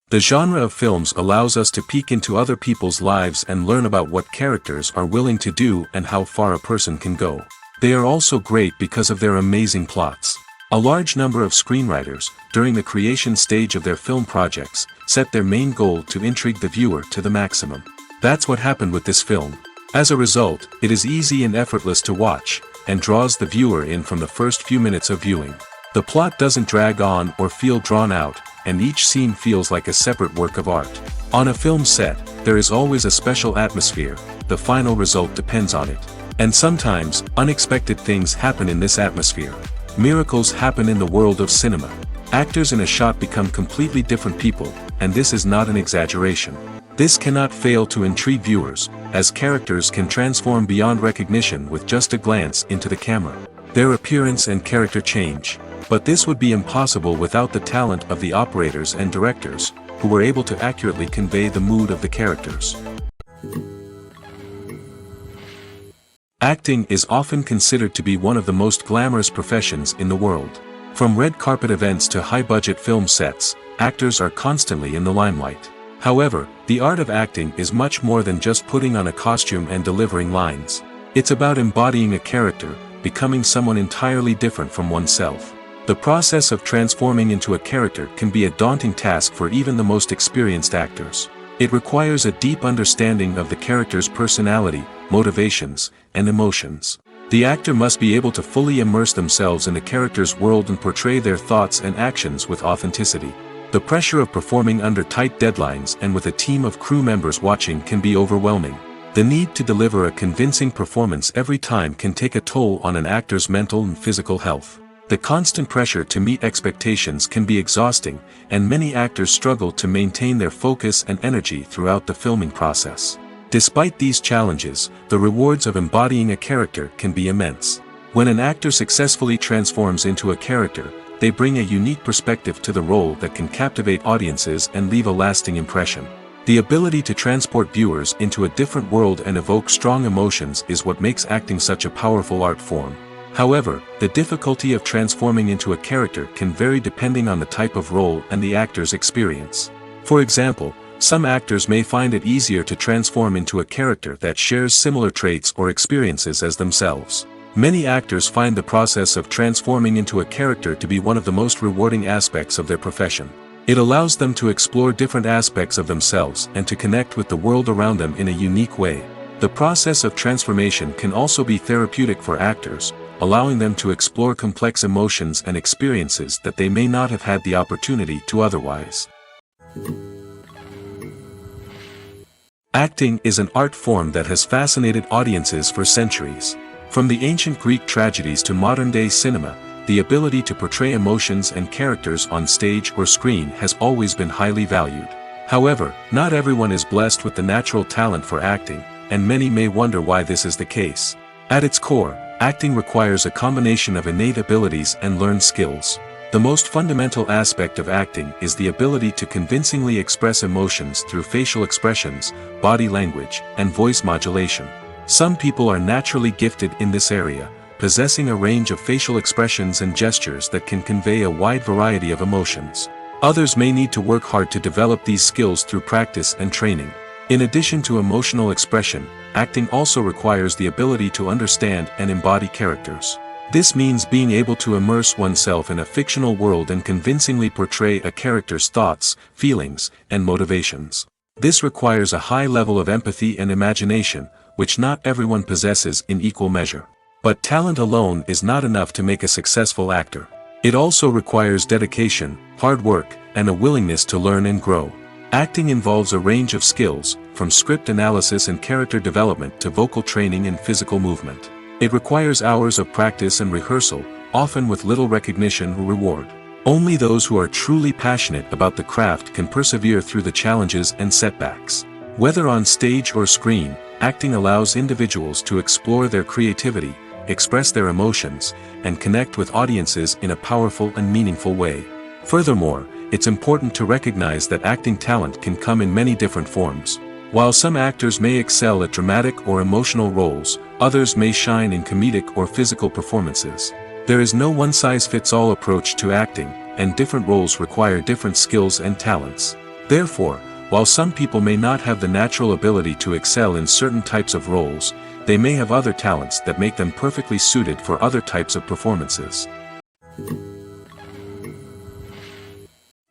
The genre of films allows us to peek into other people's lives and learn about what characters are willing to do and how far a person can go. They are also great because of their amazing plots. A large number of screenwriters, during the creation stage of their film projects, set their main goal to intrigue the viewer to the maximum. That's what happened with this film. As a result, it is easy and effortless to watch, and draws the viewer in from the first few minutes of viewing. The plot doesn't drag on or feel drawn out, and each scene feels like a separate work of art. On a film set, there is always a special atmosphere, the final result depends on it. And sometimes, unexpected things happen in this atmosphere. Miracles happen in the world of cinema. Actors in a shot become completely different people, and this is not an exaggeration. This cannot fail to intrigue viewers, as characters can transform beyond recognition with just a glance into the camera. Their appearance and character change. But this would be impossible without the talent of the operators and directors, who were able to accurately convey the mood of the characters. Acting is often considered to be one of the most glamorous professions in the world. From red carpet events to high-budget film sets, actors are constantly in the limelight. However, the art of acting is much more than just putting on a costume and delivering lines. It's about embodying a character, becoming someone entirely different from oneself. The process of transforming into a character can be a daunting task for even the most experienced actors. It requires a deep understanding of the character's personality, motivations, and emotions. The actor must be able to fully immerse themselves in the character's world and portray their thoughts and actions with authenticity. The pressure of performing under tight deadlines and with a team of crew members watching can be overwhelming. The need to deliver a convincing performance every time can take a toll on an actor's mental and physical health. The constant pressure to meet expectations can be exhausting, and many actors struggle to maintain their focus and energy throughout the filming process. Despite these challenges, the rewards of embodying a character can be immense. When an actor successfully transforms into a character, they bring a unique perspective to the role that can captivate audiences and leave a lasting impression. The ability to transport viewers into a different world and evoke strong emotions is what makes acting such a powerful art form. However, the difficulty of transforming into a character can vary depending on the type of role and the actor's experience. For example, some actors may find it easier to transform into a character that shares similar traits or experiences as themselves. Many actors find the process of transforming into a character to be one of the most rewarding aspects of their profession. It allows them to explore different aspects of themselves and to connect with the world around them in a unique way. The process of transformation can also be therapeutic for actors, allowing them to explore complex emotions and experiences that they may not have had the opportunity to otherwise. Acting is an art form that has fascinated audiences for centuries. From the ancient Greek tragedies to modern-day cinema, the ability to portray emotions and characters on stage or screen has always been highly valued. However, not everyone is blessed with the natural talent for acting, and many may wonder why this is the case. At its core, acting requires a combination of innate abilities and learned skills. The most fundamental aspect of acting is the ability to convincingly express emotions through facial expressions, body language, and voice modulation. Some people are naturally gifted in this area, possessing a range of facial expressions and gestures that can convey a wide variety of emotions. Others may need to work hard to develop these skills through practice and training. In addition to emotional expression, acting also requires the ability to understand and embody characters. This means being able to immerse oneself in a fictional world and convincingly portray a character's thoughts, feelings, and motivations. This requires a high level of empathy and imagination, which not everyone possesses in equal measure. But talent alone is not enough to make a successful actor. It also requires dedication, hard work, and a willingness to learn and grow. Acting involves a range of skills, from script analysis and character development to vocal training and physical movement. It requires hours of practice and rehearsal, often with little recognition or reward. Only those who are truly passionate about the craft can persevere through the challenges and setbacks. Whether on stage or screen, acting allows individuals to explore their creativity, express their emotions, and connect with audiences in a powerful and meaningful way. Furthermore, it's important to recognize that acting talent can come in many different forms. While some actors may excel at dramatic or emotional roles, others may shine in comedic or physical performances. There is no one-size-fits-all approach to acting, and different roles require different skills and talents. Therefore, while some people may not have the natural ability to excel in certain types of roles, they may have other talents that make them perfectly suited for other types of performances.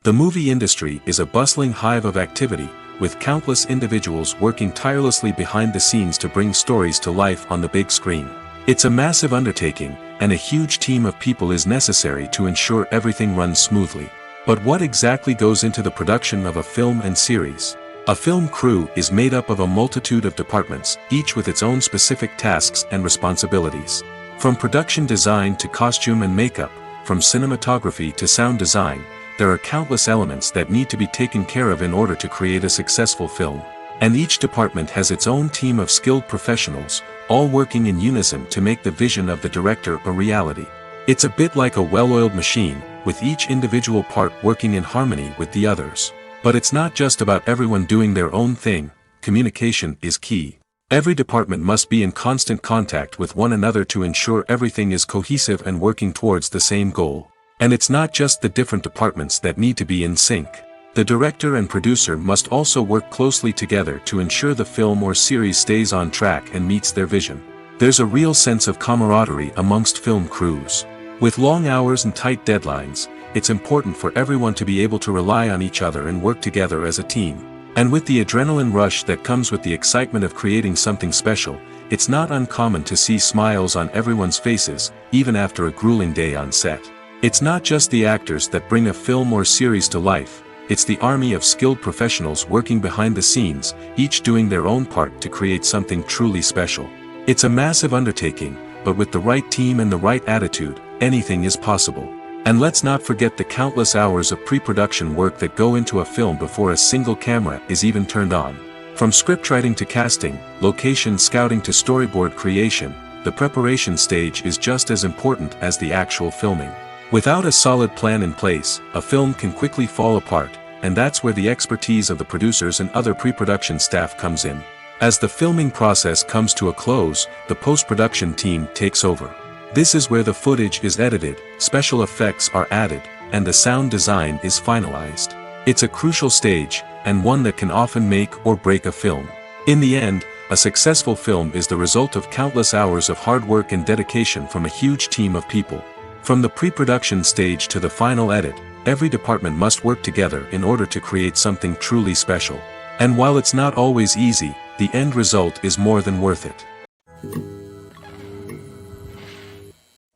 The movie industry is a bustling hive of activity, with countless individuals working tirelessly behind the scenes to bring stories to life on the big screen. It's a massive undertaking, and a huge team of people is necessary to ensure everything runs smoothly. But what exactly goes into the production of a film and series? A film crew is made up of a multitude of departments, each with its own specific tasks and responsibilities. From production design to costume and makeup, from cinematography to sound design, there are countless elements that need to be taken care of in order to create a successful film. And each department has its own team of skilled professionals, all working in unison to make the vision of the director a reality. It's a bit like a well-oiled machine, with each individual part working in harmony with the others. But it's not just about everyone doing their own thing. Communication is key. Every department must be in constant contact with one another to ensure everything is cohesive and working towards the same goal. And it's not just the different departments that need to be in sync. The director and producer must also work closely together to ensure the film or series stays on track and meets their vision. There's a real sense of camaraderie amongst film crews. With long hours and tight deadlines, it's important for everyone to be able to rely on each other and work together as a team. And with the adrenaline rush that comes with the excitement of creating something special, it's not uncommon to see smiles on everyone's faces, even after a grueling day on set. It's not just the actors that bring a film or series to life, it's the army of skilled professionals working behind the scenes, each doing their own part to create something truly special. It's a massive undertaking, but with the right team and the right attitude, anything is possible. And let's not forget the countless hours of pre-production work that go into a film before a single camera is even turned on. From scriptwriting to casting, location scouting to storyboard creation, the preparation stage is just as important as the actual filming. Without a solid plan in place, a film can quickly fall apart, and that's where the expertise of the producers and other pre-production staff comes in. As the filming process comes to a close, the post-production team takes over. This is where the footage is edited, special effects are added, and the sound design is finalized. It's a crucial stage, and one that can often make or break a film. In the end, a successful film is the result of countless hours of hard work and dedication from a huge team of people. From the pre-production stage to the final edit, every department must work together in order to create something truly special. And while it's not always easy, the end result is more than worth it.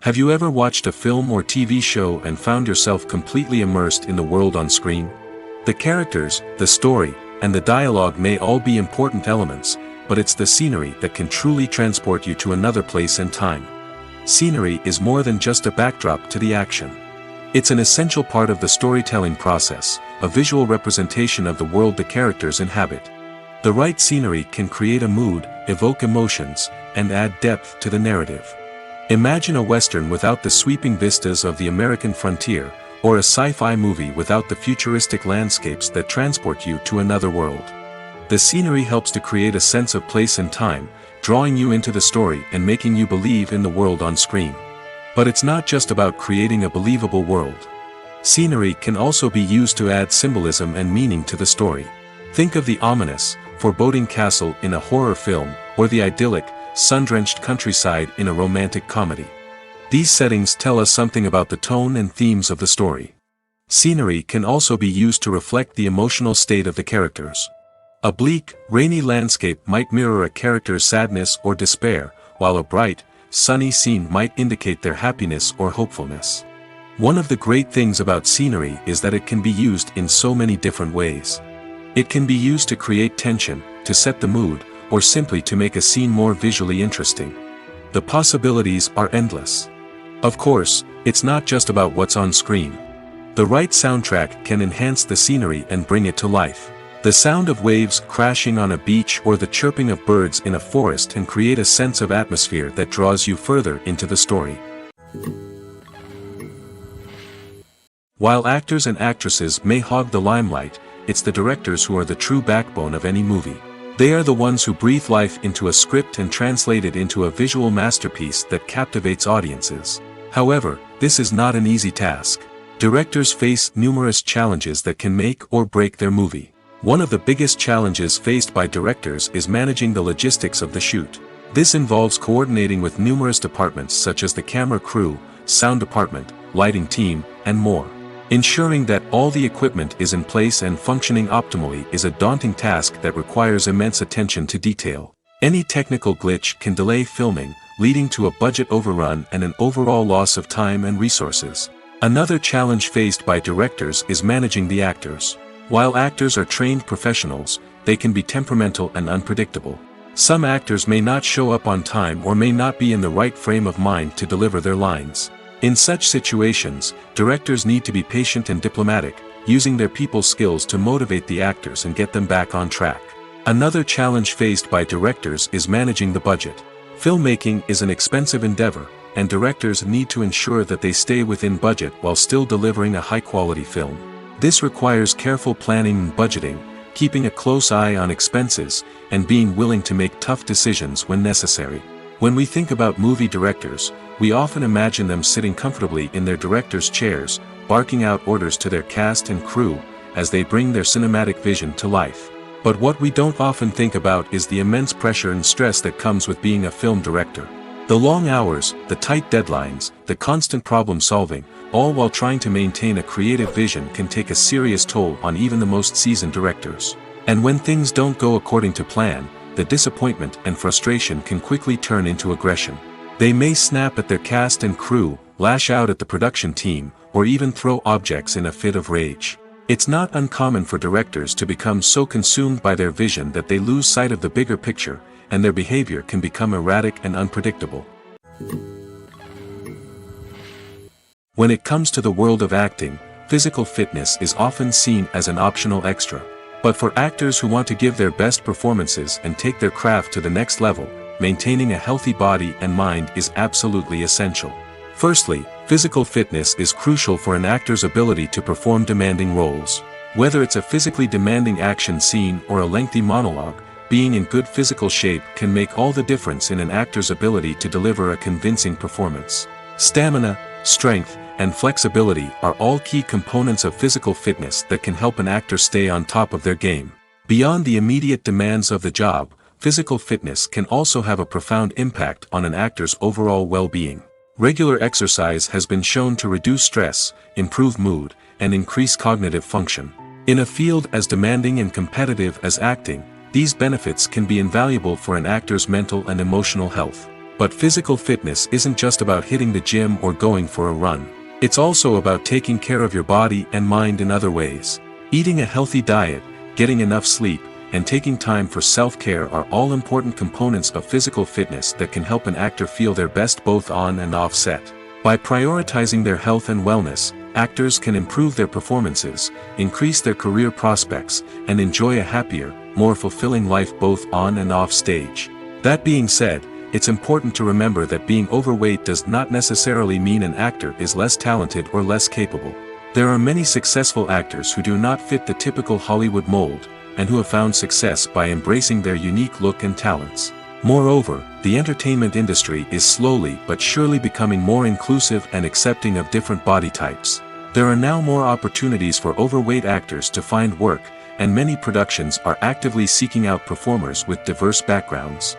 Have you ever watched a film or TV show and found yourself completely immersed in the world on screen? The characters, the story, and the dialogue may all be important elements, but it's the scenery that can truly transport you to another place and time. Scenery is more than just a backdrop to the action. It's an essential part of the storytelling process, a visual representation of the world the characters inhabit. The right scenery can create a mood, evoke emotions, and add depth to the narrative. Imagine a western without the sweeping vistas of the American frontier, or a sci-fi movie without the futuristic landscapes that transport you to another world. The scenery helps to create a sense of place and time, drawing you into the story and making you believe in the world on screen. But it's not just about creating a believable world. Scenery can also be used to add symbolism and meaning to the story. Think of the ominous, foreboding castle in a horror film, or the idyllic, sun-drenched countryside in a romantic comedy. These settings tell us something about the tone and themes of the story. Scenery can also be used to reflect the emotional state of the characters. A bleak, rainy landscape might mirror a character's sadness or despair, while a bright, sunny scene might indicate their happiness or hopefulness. One of the great things about scenery is that it can be used in so many different ways. It can be used to create tension, to set the mood, or simply to make a scene more visually interesting. The possibilities are endless. Of course, it's not just about what's on screen. The right soundtrack can enhance the scenery and bring it to life. The sound of waves crashing on a beach or the chirping of birds in a forest can create a sense of atmosphere that draws you further into the story. While actors and actresses may hog the limelight, it's the directors who are the true backbone of any movie. They are the ones who breathe life into a script and translate it into a visual masterpiece that captivates audiences. However, this is not an easy task. Directors face numerous challenges that can make or break their movie. One of the biggest challenges faced by directors is managing the logistics of the shoot. This involves coordinating with numerous departments such as the camera crew, sound department, lighting team, and more. Ensuring that all the equipment is in place and functioning optimally is a daunting task that requires immense attention to detail. Any technical glitch can delay filming, leading to a budget overrun and an overall loss of time and resources. Another challenge faced by directors is managing the actors. While actors are trained professionals, they can be temperamental and unpredictable. Some actors may not show up on time or may not be in the right frame of mind to deliver their lines. In such situations, directors need to be patient and diplomatic, using their people skills to motivate the actors and get them back on track. Another challenge faced by directors is managing the budget. Filmmaking is an expensive endeavor, and directors need to ensure that they stay within budget while still delivering a high-quality film. This requires careful planning and budgeting, keeping a close eye on expenses, and being willing to make tough decisions when necessary. When we think about movie directors, we often imagine them sitting comfortably in their director's chairs, barking out orders to their cast and crew, as they bring their cinematic vision to life. But what we don't often think about is the immense pressure and stress that comes with being a film director. The long hours, the tight deadlines, the constant problem solving, all while trying to maintain a creative vision can take a serious toll on even the most seasoned directors. And when things don't go according to plan, the disappointment and frustration can quickly turn into aggression. They may snap at their cast and crew, lash out at the production team, or even throw objects in a fit of rage. It's not uncommon for directors to become so consumed by their vision that they lose sight of the bigger picture, and their behavior can become erratic and unpredictable. When it comes to the world of acting, physical fitness is often seen as an optional extra. But for actors who want to give their best performances and take their craft to the next level, maintaining a healthy body and mind is absolutely essential. Firstly, physical fitness is crucial for an actor's ability to perform demanding roles. Whether it's a physically demanding action scene or a lengthy monologue, being in good physical shape can make all the difference in an actor's ability to deliver a convincing performance. Stamina, strength, and flexibility are all key components of physical fitness that can help an actor stay on top of their game. Beyond the immediate demands of the job, physical fitness can also have a profound impact on an actor's overall well-being. Regular exercise has been shown to reduce stress, improve mood, and increase cognitive function. In a field as demanding and competitive as acting, these benefits can be invaluable for an actor's mental and emotional health. But physical fitness isn't just about hitting the gym or going for a run. It's also about taking care of your body and mind in other ways. Eating a healthy diet, getting enough sleep, and taking time for self-care are all important components of physical fitness that can help an actor feel their best both on and off set. By prioritizing their health and wellness, actors can improve their performances, increase their career prospects, and enjoy a happier, more fulfilling life both on and off stage. That being said, it's important to remember that being overweight does not necessarily mean an actor is less talented or less capable. There are many successful actors who do not fit the typical Hollywood mold, and who have found success by embracing their unique look and talents. Moreover, the entertainment industry is slowly but surely becoming more inclusive and accepting of different body types. There are now more opportunities for overweight actors to find work, and many productions are actively seeking out performers with diverse backgrounds.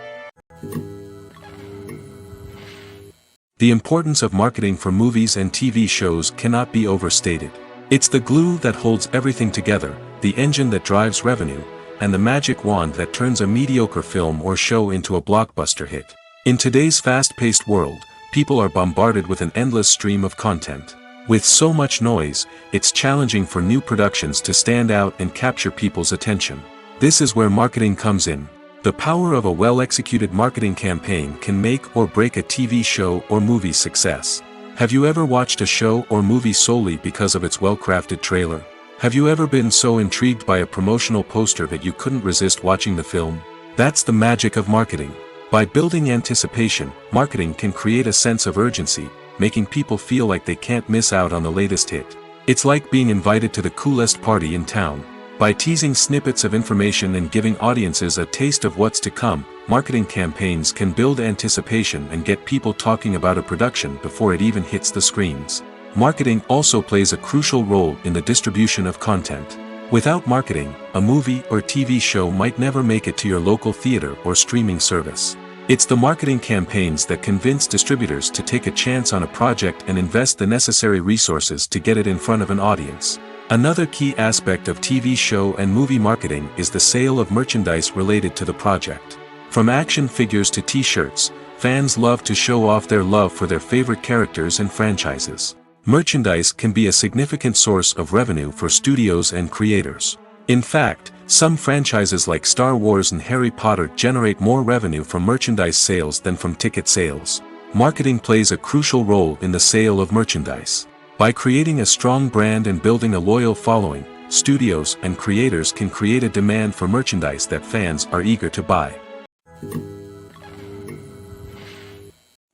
The importance of marketing for movies and TV shows cannot be overstated. It's the glue that holds everything together, the engine that drives revenue, and the magic wand that turns a mediocre film or show into a blockbuster hit. In today's fast-paced world, people are bombarded with an endless stream of content. With so much noise, it's challenging for new productions to stand out and capture people's attention. This is where marketing comes in. The power of a well-executed marketing campaign can make or break a TV show or movie's success. Have you ever watched a show or movie solely because of its well-crafted trailer? Have you ever been so intrigued by a promotional poster that you couldn't resist watching the film? That's the magic of marketing. By building anticipation, marketing can create a sense of urgency, making people feel like they can't miss out on the latest hit. It's like being invited to the coolest party in town. By teasing snippets of information and giving audiences a taste of what's to come, marketing campaigns can build anticipation and get people talking about a production before it even hits the screens. marketing also plays a crucial role in the distribution of content. Without marketing, a movie or TV show might never make it to your local theater or streaming service. It's the marketing campaigns that convince distributors to take a chance on a project and invest the necessary resources to get it in front of an audience. Another key aspect of TV show and movie marketing is the sale of merchandise related to the project. From action figures to t-shirts, fans love to show off their love for their favorite characters and franchises. Merchandise can be a significant source of revenue for studios and creators. In fact, some franchises like Star Wars and Harry Potter generate more revenue from merchandise sales than from ticket sales. Marketing plays a crucial role in the sale of merchandise. By creating a strong brand and building a loyal following, studios and creators can create a demand for merchandise that fans are eager to buy.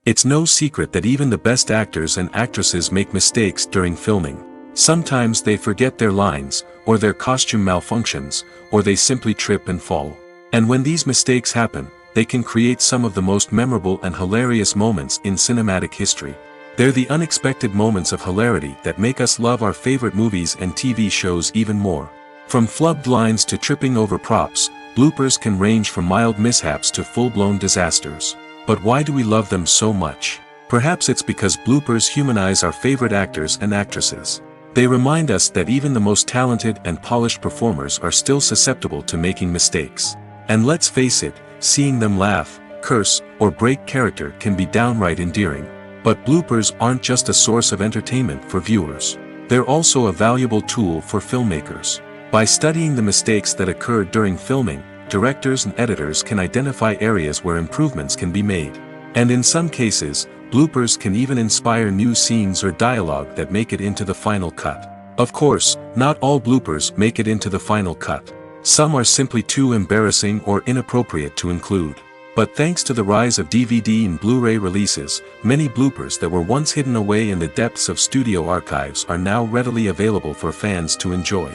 It's no secret that even the best actors and actresses make mistakes during filming. Sometimes they forget their lines, or their costume malfunctions, or they simply trip and fall. And when these mistakes happen, they can create some of the most memorable and hilarious moments in cinematic history. They're the unexpected moments of hilarity that make us love our favorite movies and TV shows even more. From flubbed lines to tripping over props, bloopers can range from mild mishaps to full-blown disasters. But why do we love them so much? Perhaps it's because bloopers humanize our favorite actors and actresses. They remind us that even the most talented and polished performers are still susceptible to making mistakes. And let's face it, seeing them laugh, curse, or break character can be downright endearing. But bloopers aren't just a source of entertainment for viewers. They're also a valuable tool for filmmakers. By studying the mistakes that occurred during filming, directors and editors can identify areas where improvements can be made. And in some cases, bloopers can even inspire new scenes or dialogue that make it into the final cut. Of course, not all bloopers make it into the final cut. Some are simply too embarrassing or inappropriate to include. But thanks to the rise of DVD and Blu-ray releases, many bloopers that were once hidden away in the depths of studio archives are now readily available for fans to enjoy.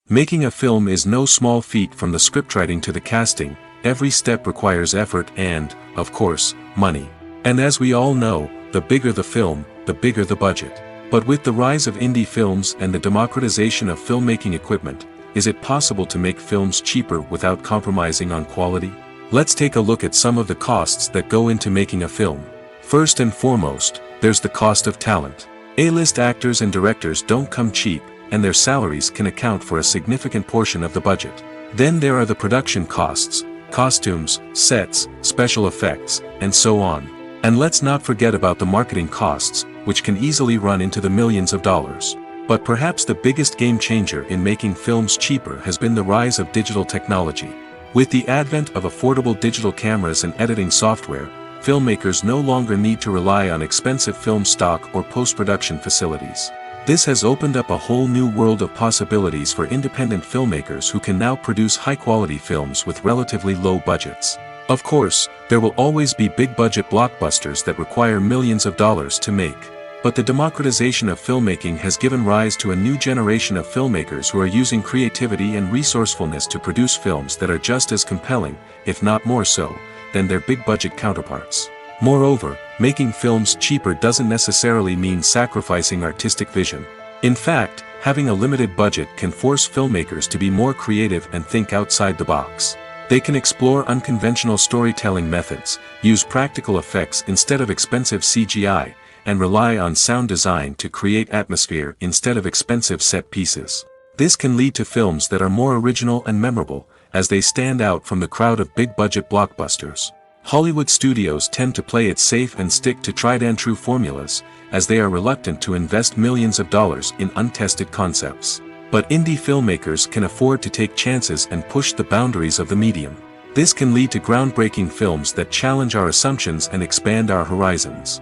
Making a film is no small feat. From the scriptwriting to the casting, every step requires effort and, of course, money. And as we all know, the bigger the film, the bigger the budget. But with the rise of indie films and the democratization of filmmaking equipment, is it possible to make films cheaper without compromising on quality? Let's take a look at some of the costs that go into making a film. First and foremost, there's the cost of talent. A-list actors and directors don't come cheap, and their salaries can account for a significant portion of the budget. Then there are the production costs, costumes, sets, special effects, and so on. And let's not forget about the marketing costs, which can easily run into the millions of dollars. But perhaps the biggest game changer in making films cheaper has been the rise of digital technology. With the advent of affordable digital cameras and editing software, filmmakers no longer need to rely on expensive film stock or post-production facilities. This has opened up a whole new world of possibilities for independent filmmakers who can now produce high-quality films with relatively low budgets. Of course, there will always be big-budget blockbusters that require millions of dollars to make. But the democratization of filmmaking has given rise to a new generation of filmmakers who are using creativity and resourcefulness to produce films that are just as compelling, if not more so, than their big-budget counterparts. Moreover, making films cheaper doesn't necessarily mean sacrificing artistic vision. In fact, having a limited budget can force filmmakers to be more creative and think outside the box. They can explore unconventional storytelling methods, use practical effects instead of expensive CGI, and rely on sound design to create atmosphere instead of expensive set pieces. This can lead to films that are more original and memorable, as they stand out from the crowd of big-budget blockbusters. Hollywood studios tend to play it safe and stick to tried-and-true formulas, as they are reluctant to invest millions of dollars in untested concepts. But indie filmmakers can afford to take chances and push the boundaries of the medium. This can lead to groundbreaking films that challenge our assumptions and expand our horizons.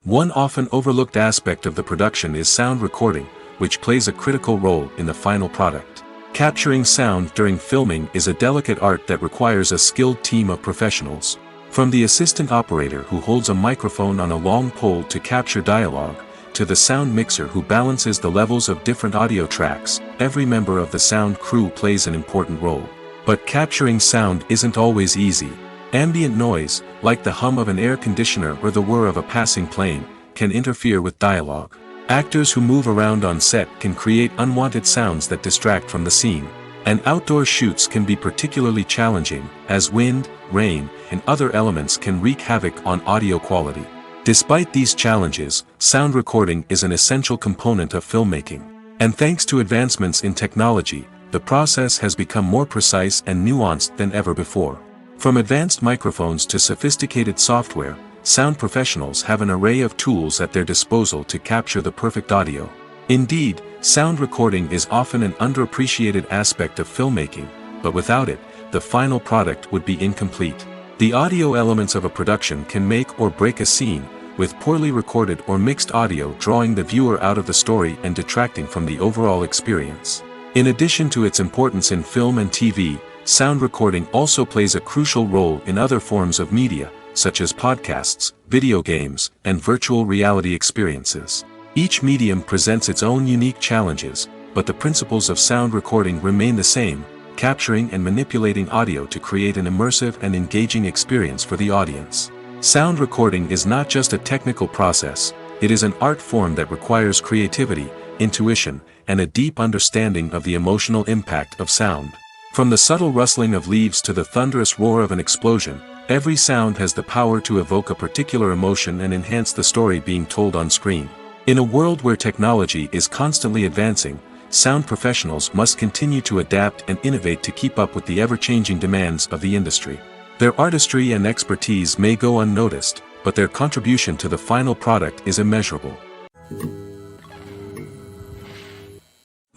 One often overlooked aspect of the production is sound recording, which plays a critical role in the final product. Capturing sound during filming is a delicate art that requires a skilled team of professionals. From the assistant operator who holds a microphone on a long pole to capture dialogue, to the sound mixer who balances the levels of different audio tracks, every member of the sound crew plays an important role. But capturing sound isn't always easy. Ambient noise, like the hum of an air conditioner or the whir of a passing plane, can interfere with dialogue. Actors who move around on set can create unwanted sounds that distract from the scene. And outdoor shoots can be particularly challenging, as wind, rain, and other elements can wreak havoc on audio quality. Despite these challenges, sound recording is an essential component of filmmaking. And thanks to advancements in technology, the process has become more precise and nuanced than ever before. From advanced microphones to sophisticated software, sound professionals have an array of tools at their disposal to capture the perfect audio. Indeed, sound recording is often an underappreciated aspect of filmmaking, but without it, the final product would be incomplete. The audio elements of a production can make or break a scene, with poorly recorded or mixed audio drawing the viewer out of the story and detracting from the overall experience. In addition to its importance in film and TV, sound recording also plays a crucial role in other forms of media, such as podcasts, video games, and virtual reality experiences. Each medium presents its own unique challenges, but the principles of sound recording remain the same, capturing and manipulating audio to create an immersive and engaging experience for the audience. Sound recording is not just a technical process, it is an art form that requires creativity, intuition, and a deep understanding of the emotional impact of sound. From the subtle rustling of leaves to the thunderous roar of an explosion, every sound has the power to evoke a particular emotion and enhance the story being told on screen. In a world where technology is constantly advancing, sound professionals must continue to adapt and innovate to keep up with the ever-changing demands of the industry. Their artistry and expertise may go unnoticed, but their contribution to the final product is immeasurable.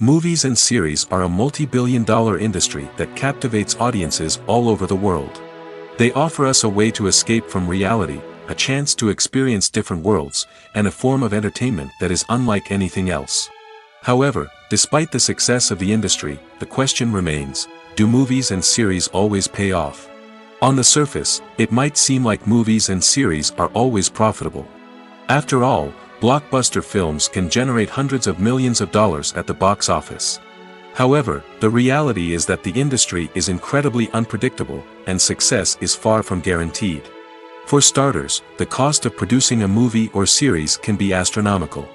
Movies and series are a multi-billion-dollar industry that captivates audiences all over the world. They offer us a way to escape from reality, a chance to experience different worlds, and a form of entertainment that is unlike anything else. However, despite the success of the industry, the question remains, do movies and series always pay off? On the surface, it might seem like movies and series are always profitable. After all, blockbuster films can generate hundreds of millions of dollars at the box office. However, the reality is that the industry is incredibly unpredictable, and success is far from guaranteed. For starters, the cost of producing a movie or series can be astronomical.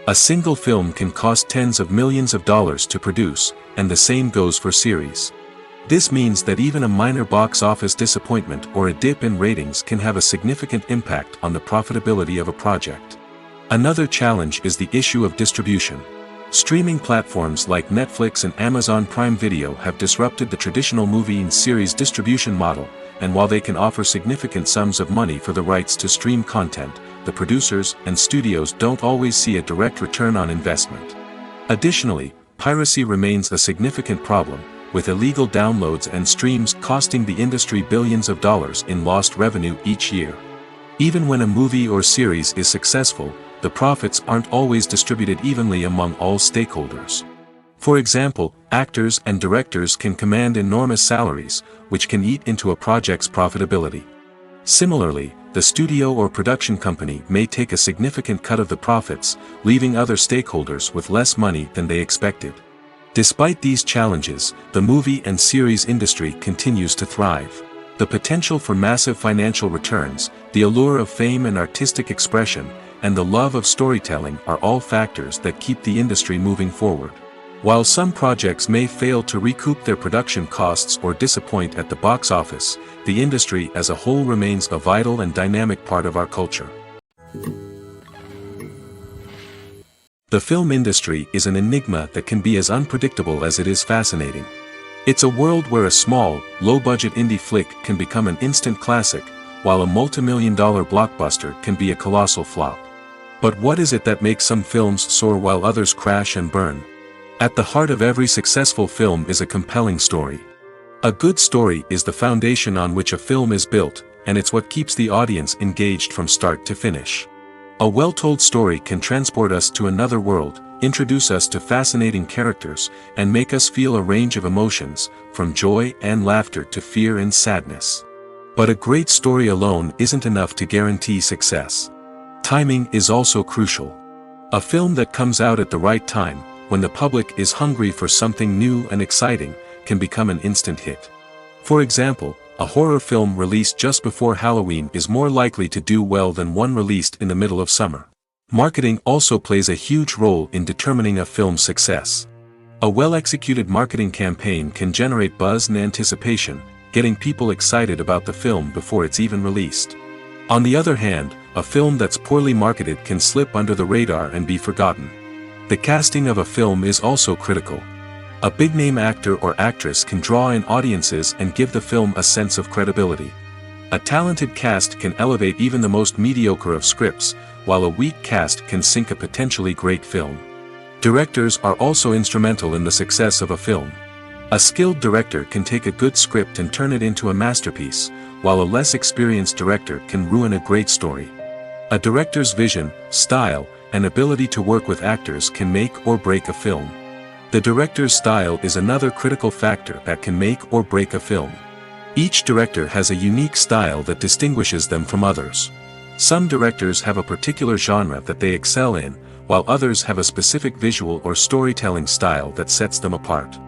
A single film can cost tens of millions of dollars to produce, and the same goes for series. This means that even a minor box office disappointment or a dip in ratings can have a significant impact on the profitability of a project. Another challenge is the issue of distribution. Streaming platforms like Netflix and Amazon Prime Video have disrupted the traditional movie and series distribution model, and while they can offer significant sums of money for the rights to stream content, the producers and studios don't always see a direct return on investment. Additionally, piracy remains a significant problem, with illegal downloads and streams costing the industry billions of dollars in lost revenue each year. Even when a movie or series is successful, the profits aren't always distributed evenly among all stakeholders. For example, actors and directors can command enormous salaries, which can eat into a project's profitability. Similarly, the studio or production company may take a significant cut of the profits, leaving other stakeholders with less money than they expected. Despite these challenges, the movie and series industry continues to thrive. The potential for massive financial returns, the allure of fame and artistic expression, and the love of storytelling are all factors that keep the industry moving forward. While some projects may fail to recoup their production costs or disappoint at the box office, the industry as a whole remains a vital and dynamic part of our culture. The film industry is an enigma that can be as unpredictable as it is fascinating. It's a world where a small, low-budget indie flick can become an instant classic, while a multi-million-dollar blockbuster can be a colossal flop. But what is it that makes some films soar while others crash and burn? At the heart of every successful film is a compelling story. A good story is the foundation on which a film is built, and it's what keeps the audience engaged from start to finish. A well-told story can transport us to another world, introduce us to fascinating characters, and make us feel a range of emotions, from joy and laughter to fear and sadness. But a great story alone isn't enough to guarantee success. Timing is also crucial. A film that comes out at the right time, when the public is hungry for something new and exciting, can become an instant hit. For example, A horror film released just before Halloween is more likely to do well than one released in the middle of summer. Marketing also plays a huge role in determining a film's success. A well-executed marketing campaign can generate buzz and anticipation, getting people excited about the film before it's even released. On the other hand, a film that's poorly marketed can slip under the radar and be forgotten. The casting of a film is also critical. A big-name actor or actress can draw in audiences and give the film a sense of credibility. A talented cast can elevate even the most mediocre of scripts, while a weak cast can sink a potentially great film. Directors are also instrumental in the success of a film. A skilled director can take a good script and turn it into a masterpiece, while a less experienced director can ruin a great story. A director's vision, style, and ability to work with actors can make or break a film. The director's style is another critical factor that can make or break a film. Each director has a unique style that distinguishes them from others. Some directors have a particular genre that they excel in, while others have a specific visual or storytelling style that sets them apart.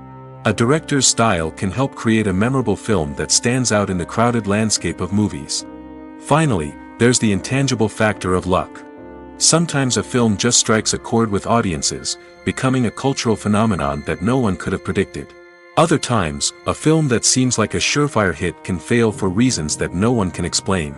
A director's style can help create a memorable film that stands out in the crowded landscape of movies. Finally, there's the intangible factor of luck. Sometimes a film just strikes a chord with audiences, becoming a cultural phenomenon that no one could have predicted. Other times, a film that seems like a surefire hit can fail for reasons that no one can explain.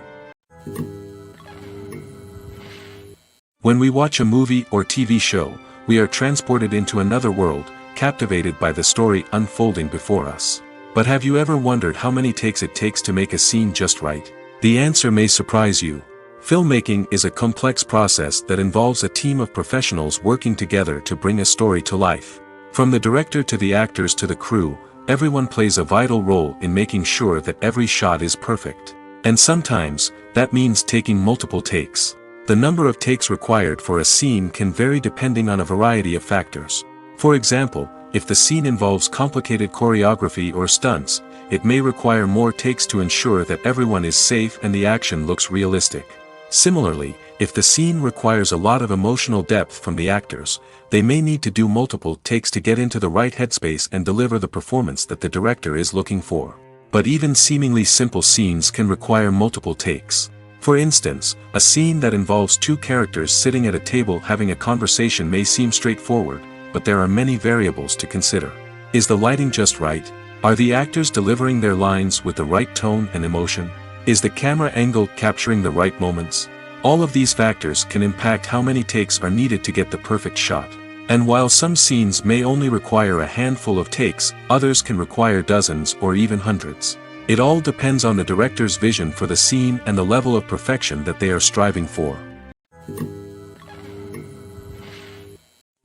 When we watch a movie or TV show, we are transported into another world, captivated by the story unfolding before us. But have you ever wondered how many takes it takes to make a scene just right? The answer may surprise you. Filmmaking is a complex process that involves a team of professionals working together to bring a story to life. From the director to the actors to the crew, everyone plays a vital role in making sure that every shot is perfect. And sometimes, that means taking multiple takes. The number of takes required for a scene can vary depending on a variety of factors. For example, if the scene involves complicated choreography or stunts, it may require more takes to ensure that everyone is safe and the action looks realistic. Similarly, if the scene requires a lot of emotional depth from the actors, they may need to do multiple takes to get into the right headspace and deliver the performance that the director is looking for. But even seemingly simple scenes can require multiple takes. For instance, a scene that involves two characters sitting at a table having a conversation may seem straightforward, but there are many variables to consider. Is the lighting just right? Are the actors delivering their lines with the right tone and emotion? Is the camera angle capturing the right moments? All of these factors can impact how many takes are needed to get the perfect shot. And while some scenes may only require a handful of takes, others can require dozens or even hundreds. It all depends on the director's vision for the scene and the level of perfection that they are striving for.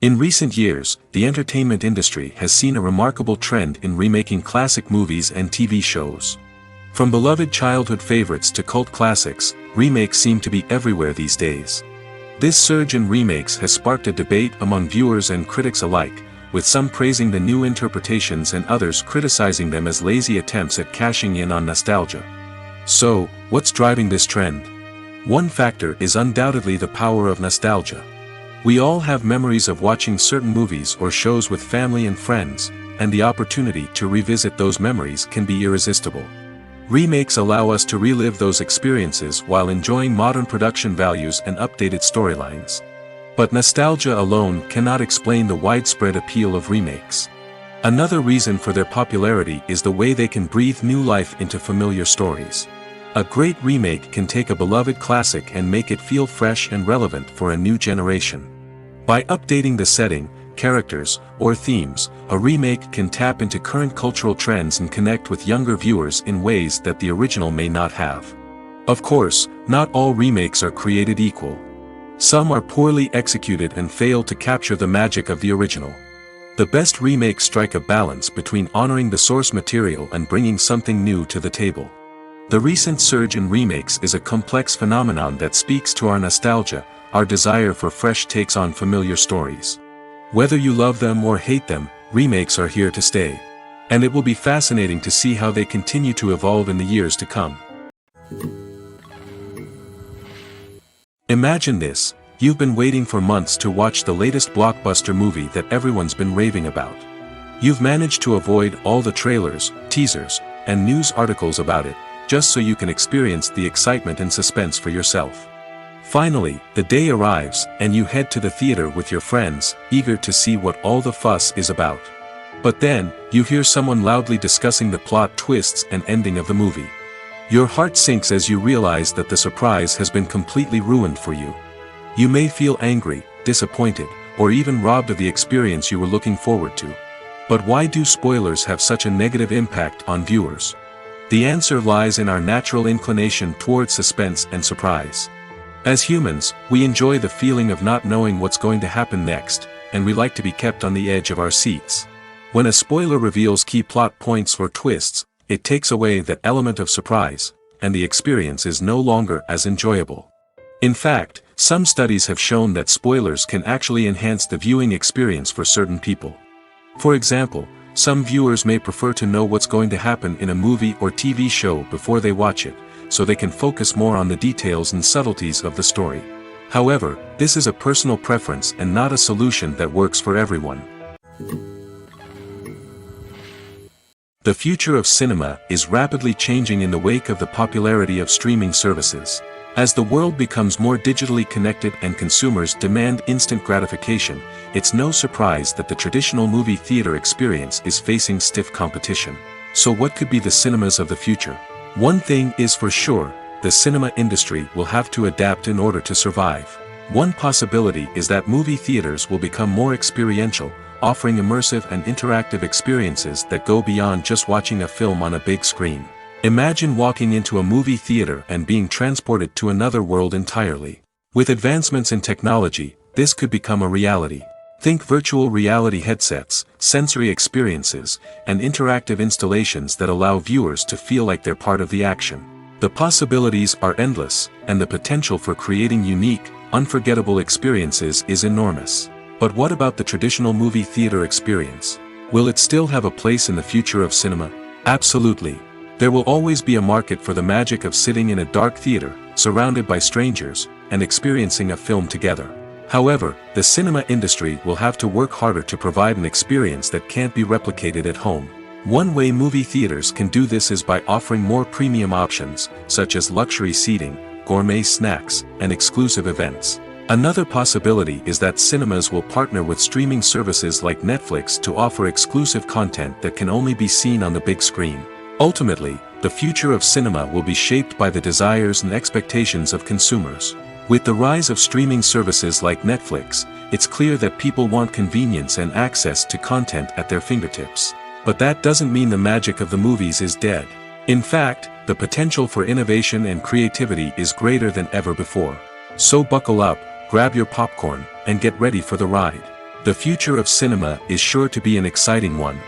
In recent years, the entertainment industry has seen a remarkable trend in remaking classic movies and TV shows. From beloved childhood favorites to cult classics, remakes seem to be everywhere these days. This surge in remakes has sparked a debate among viewers and critics alike, with some praising the new interpretations and others criticizing them as lazy attempts at cashing in on nostalgia. So, what's driving this trend? One factor is undoubtedly the power of nostalgia. We all have memories of watching certain movies or shows with family and friends, and the opportunity to revisit those memories can be irresistible. Remakes allow us to relive those experiences while enjoying modern production values and updated storylines. But nostalgia alone cannot explain the widespread appeal of remakes. Another reason for their popularity is the way they can breathe new life into familiar stories. A great remake can take a beloved classic and make it feel fresh and relevant for a new generation. By updating the setting, characters, or themes, a remake can tap into current cultural trends and connect with younger viewers in ways that the original may not have. Of course, not all remakes are created equal. Some are poorly executed and fail to capture the magic of the original. The best remakes strike a balance between honoring the source material and bringing something new to the table. The recent surge in remakes is a complex phenomenon that speaks to our nostalgia, our desire for fresh takes on familiar stories. Whether you love them or hate them, remakes are here to stay. And it will be fascinating to see how they continue to evolve in the years to come. Imagine this, you've been waiting for months to watch the latest blockbuster movie that everyone's been raving about. You've managed to avoid all the trailers, teasers, and news articles about it, just so you can experience the excitement and suspense for yourself. Finally, the day arrives, and you head to the theater with your friends, eager to see what all the fuss is about. But then, you hear someone loudly discussing the plot twists and ending of the movie. Your heart sinks as you realize that the surprise has been completely ruined for you. You may feel angry, disappointed, or even robbed of the experience you were looking forward to. But why do spoilers have such a negative impact on viewers? The answer lies in our natural inclination toward suspense and surprise. As humans, we enjoy the feeling of not knowing what's going to happen next, and we like to be kept on the edge of our seats. When a spoiler reveals key plot points or twists, it takes away that element of surprise, and the experience is no longer as enjoyable. In fact, some studies have shown that spoilers can actually enhance the viewing experience for certain people. For example, some viewers may prefer to know what's going to happen in a movie or TV show before they watch it, so they can focus more on the details and subtleties of the story. However, this is a personal preference and not a solution that works for everyone. The future of cinema is rapidly changing in the wake of the popularity of streaming services. As the world becomes more digitally connected and consumers demand instant gratification, it's no surprise that the traditional movie theater experience is facing stiff competition. So what could be the cinemas of the future? One thing is for sure, the cinema industry will have to adapt in order to survive. One possibility is that movie theaters will become more experiential, offering immersive and interactive experiences that go beyond just watching a film on a big screen. Imagine walking into a movie theater and being transported to another world entirely. With advancements in technology, this could become a reality. Think virtual reality headsets, sensory experiences, and interactive installations that allow viewers to feel like they're part of the action. The possibilities are endless, and the potential for creating unique, unforgettable experiences is enormous. But what about the traditional movie theater experience? Will it still have a place in the future of cinema? Absolutely. There will always be a market for the magic of sitting in a dark theater, surrounded by strangers, and experiencing a film together. However, the cinema industry will have to work harder to provide an experience that can't be replicated at home. One way movie theaters can do this is by offering more premium options, such as luxury seating, gourmet snacks, and exclusive events. Another possibility is that cinemas will partner with streaming services like Netflix to offer exclusive content that can only be seen on the big screen. Ultimately, the future of cinema will be shaped by the desires and expectations of consumers. With the rise of streaming services like Netflix, it's clear that people want convenience and access to content at their fingertips. But that doesn't mean the magic of the movies is dead. In fact, the potential for innovation and creativity is greater than ever before. So buckle up, grab your popcorn, and get ready for the ride. The future of cinema is sure to be an exciting one.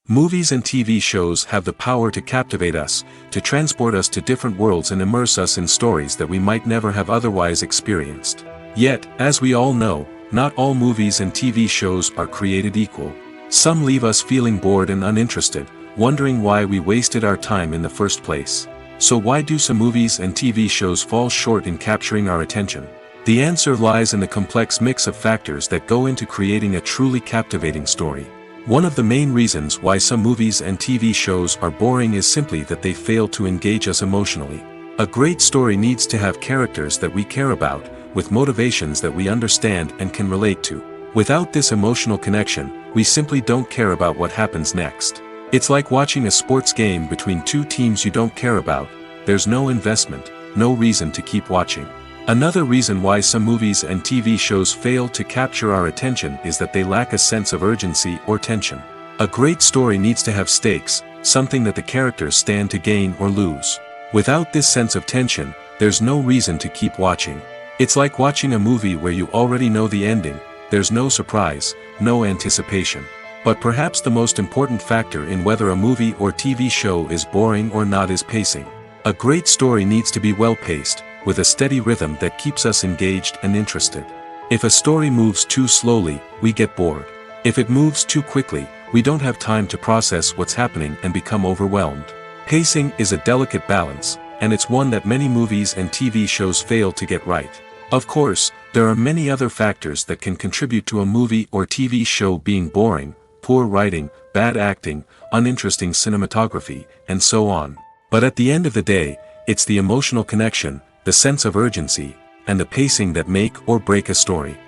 Movies and TV shows have the power to captivate us, to transport us to different worlds and immerse us in stories that we might never have otherwise experienced. Yet, as we all know, not all movies and TV shows are created equal. Some leave us feeling bored and uninterested, wondering why we wasted our time in the first place. So why do some movies and TV shows fall short in capturing our attention? The answer lies in the complex mix of factors that go into creating a truly captivating story. One of the main reasons why some movies and TV shows are boring is simply that they fail to engage us emotionally. A great story needs to have characters that we care about, with motivations that we understand and can relate to. Without this emotional connection, we simply don't care about what happens next. It's like watching a sports game between two teams you don't care about. There's no investment, no reason to keep watching. Another reason why some movies and TV shows fail to capture our attention is that they lack a sense of urgency or tension. A great story needs to have stakes, something that the characters stand to gain or lose. Without this sense of tension, there's no reason to keep watching. It's like watching a movie where you already know the ending. There's no surprise, no anticipation. But perhaps the most important factor in whether a movie or TV show is boring or not is pacing. A great story needs to be well-paced, with a steady rhythm that keeps us engaged and interested. If a story moves too slowly, we get bored. If it moves too quickly, we don't have time to process what's happening and become overwhelmed. Pacing is a delicate balance, and it's one that many movies and TV shows fail to get right. Of course, there are many other factors that can contribute to a movie or TV show being boring: poor writing, bad acting, uninteresting cinematography, and so on. But at the end of the day, it's the emotional connection, the sense of urgency, and the pacing that make or break a story.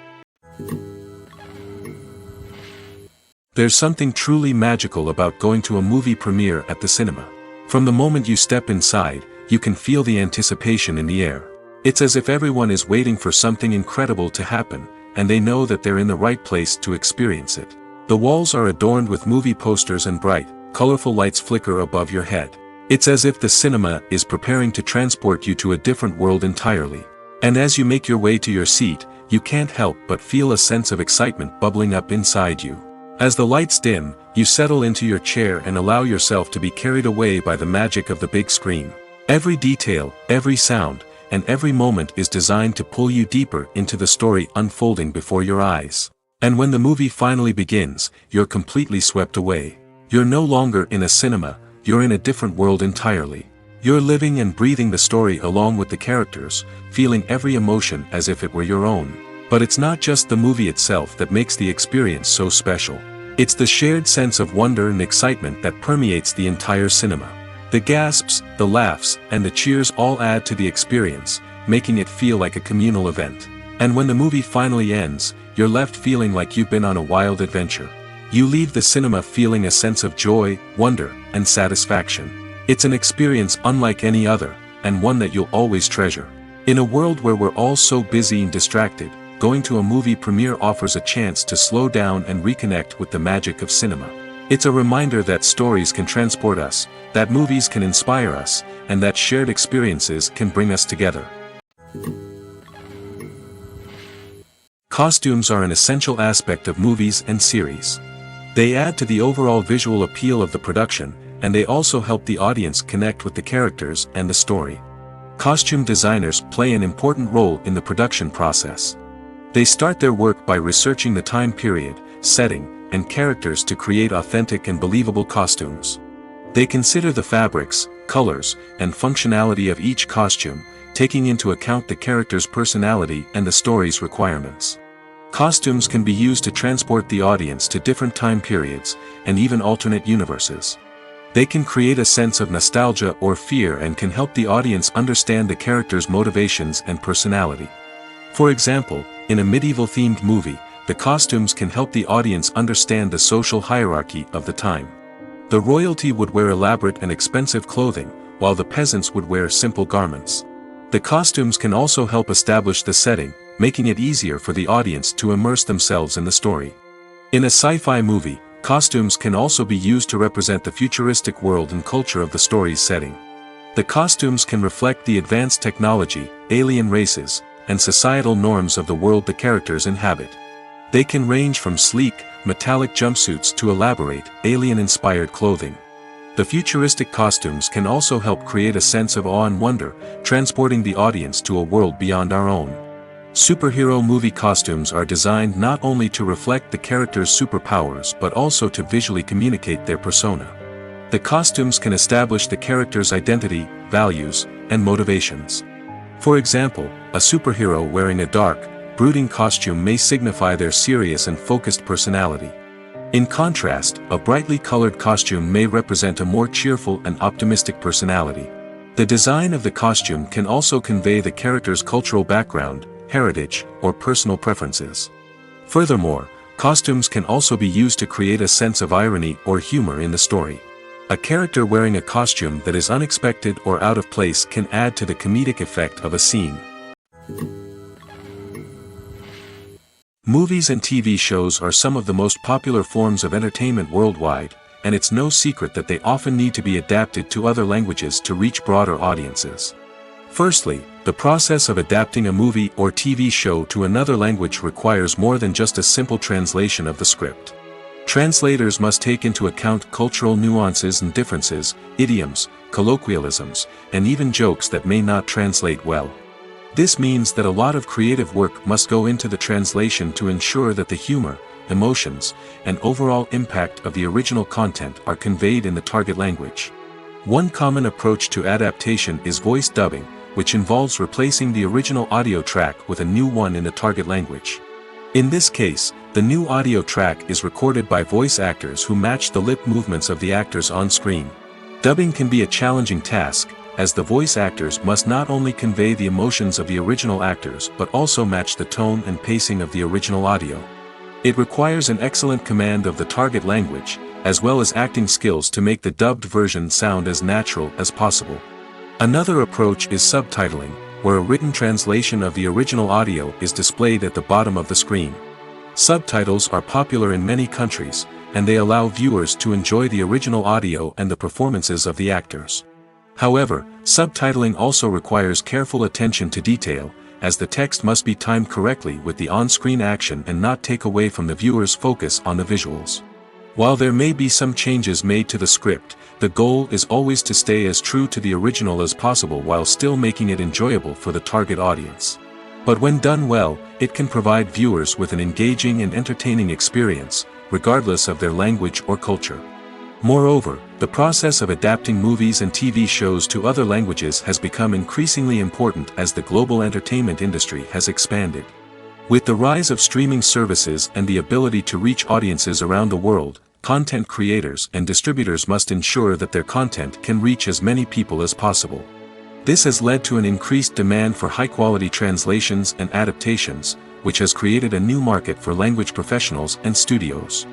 There's something truly magical about going to a movie premiere at the cinema. From the moment you step inside, you can feel the anticipation in the air. It's as if everyone is waiting for something incredible to happen, and they know that they're in the right place to experience it. The walls are adorned with movie posters and bright, colorful lights flicker above your head. It's as if the cinema is preparing to transport you to a different world entirely. And as you make your way to your seat, you can't help but feel a sense of excitement bubbling up inside you. As the lights dim, you settle into your chair and allow yourself to be carried away by the magic of the big screen. Every detail, every sound, and every moment is designed to pull you deeper into the story unfolding before your eyes. And when the movie finally begins, you're completely swept away. You're no longer in a cinema, you're in a different world entirely. You're living and breathing the story along with the characters, feeling every emotion as if it were your own. But it's not just the movie itself that makes the experience so special. It's the shared sense of wonder and excitement that permeates the entire cinema. The gasps, the laughs, and the cheers all add to the experience, making it feel like a communal event. And when the movie finally ends, you're left feeling like you've been on a wild adventure. You leave the cinema feeling a sense of joy, wonder, and satisfaction. It's an experience unlike any other, and one that you'll always treasure. In a world where we're all so busy and distracted, going to a movie premiere offers a chance to slow down and reconnect with the magic of cinema. It's a reminder that stories can transport us, that movies can inspire us, and that shared experiences can bring us together. Costumes are an essential aspect of movies and series. They add to the overall visual appeal of the production, and they also help the audience connect with the characters and the story. Costume designers play an important role in the production process. They start their work by researching the time period, setting, and characters to create authentic and believable costumes. They consider the fabrics, colors, and functionality of each costume, taking into account the character's personality and the story's requirements. Costumes can be used to transport the audience to different time periods, and even alternate universes. They can create a sense of nostalgia or fear and can help the audience understand the character's motivations and personality. For example, in a medieval-themed movie, the costumes can help the audience understand the social hierarchy of the time. The royalty would wear elaborate and expensive clothing, while the peasants would wear simple garments. The costumes can also help establish the setting, making it easier for the audience to immerse themselves in the story. In a sci-fi movie, costumes can also be used to represent the futuristic world and culture of the story's setting. The costumes can reflect the advanced technology, alien races, and societal norms of the world the characters inhabit. They can range from sleek, metallic jumpsuits to elaborate, alien-inspired clothing. The futuristic costumes can also help create a sense of awe and wonder, transporting the audience to a world beyond our own. Superhero movie costumes are designed not only to reflect the character's superpowers but also to visually communicate their persona. The costumes can establish the character's identity, values, and motivations. For example, a superhero wearing a dark, brooding costume may signify their serious and focused personality. In contrast, a brightly colored costume may represent a more cheerful and optimistic personality. The design of the costume can also convey the character's cultural background, heritage, or personal preferences. Furthermore, costumes can also be used to create a sense of irony or humor in the story. A character wearing a costume that is unexpected or out of place can add to the comedic effect of a scene. Movies and TV shows are some of the most popular forms of entertainment worldwide, and it's no secret that they often need to be adapted to other languages to reach broader audiences. Firstly, the process of adapting a movie or TV show to another language requires more than just a simple translation of the script. Translators must take into account cultural nuances and differences, idioms, colloquialisms, and even jokes that may not translate well. This means that a lot of creative work must go into the translation to ensure that the humor, emotions, and overall impact of the original content are conveyed in the target language. One common approach to adaptation is voice dubbing, which involves replacing the original audio track with a new one in the target language. In this case, The new audio track is recorded by voice actors who match the lip movements of the actors on screen. Dubbing can be a challenging task, as the voice actors must not only convey the emotions of the original actors but also match the tone and pacing of the original audio. It requires an excellent command of the target language, as well as acting skills to make the dubbed version sound as natural as possible. Another approach is subtitling, where a written translation of the original audio is displayed at the bottom of the screen. Subtitles are popular in many countries, and they allow viewers to enjoy the original audio and the performances of the actors. However, subtitling also requires careful attention to detail, as the text must be timed correctly with the on-screen action and not take away from the viewer's focus on the visuals. While there may be some changes made to the script, the goal is always to stay as true to the original as possible while still making it enjoyable for the target audience. But when done well, it can provide viewers with an engaging and entertaining experience, regardless of their language or culture. Moreover, the process of adapting movies and TV shows to other languages has become increasingly important as the global entertainment industry has expanded. With the rise of streaming services and the ability to reach audiences around the world, content creators and distributors must ensure that their content can reach as many people as possible. This has led to an increased demand for high-quality translations and adaptations, which has created a new market for language professionals and studios.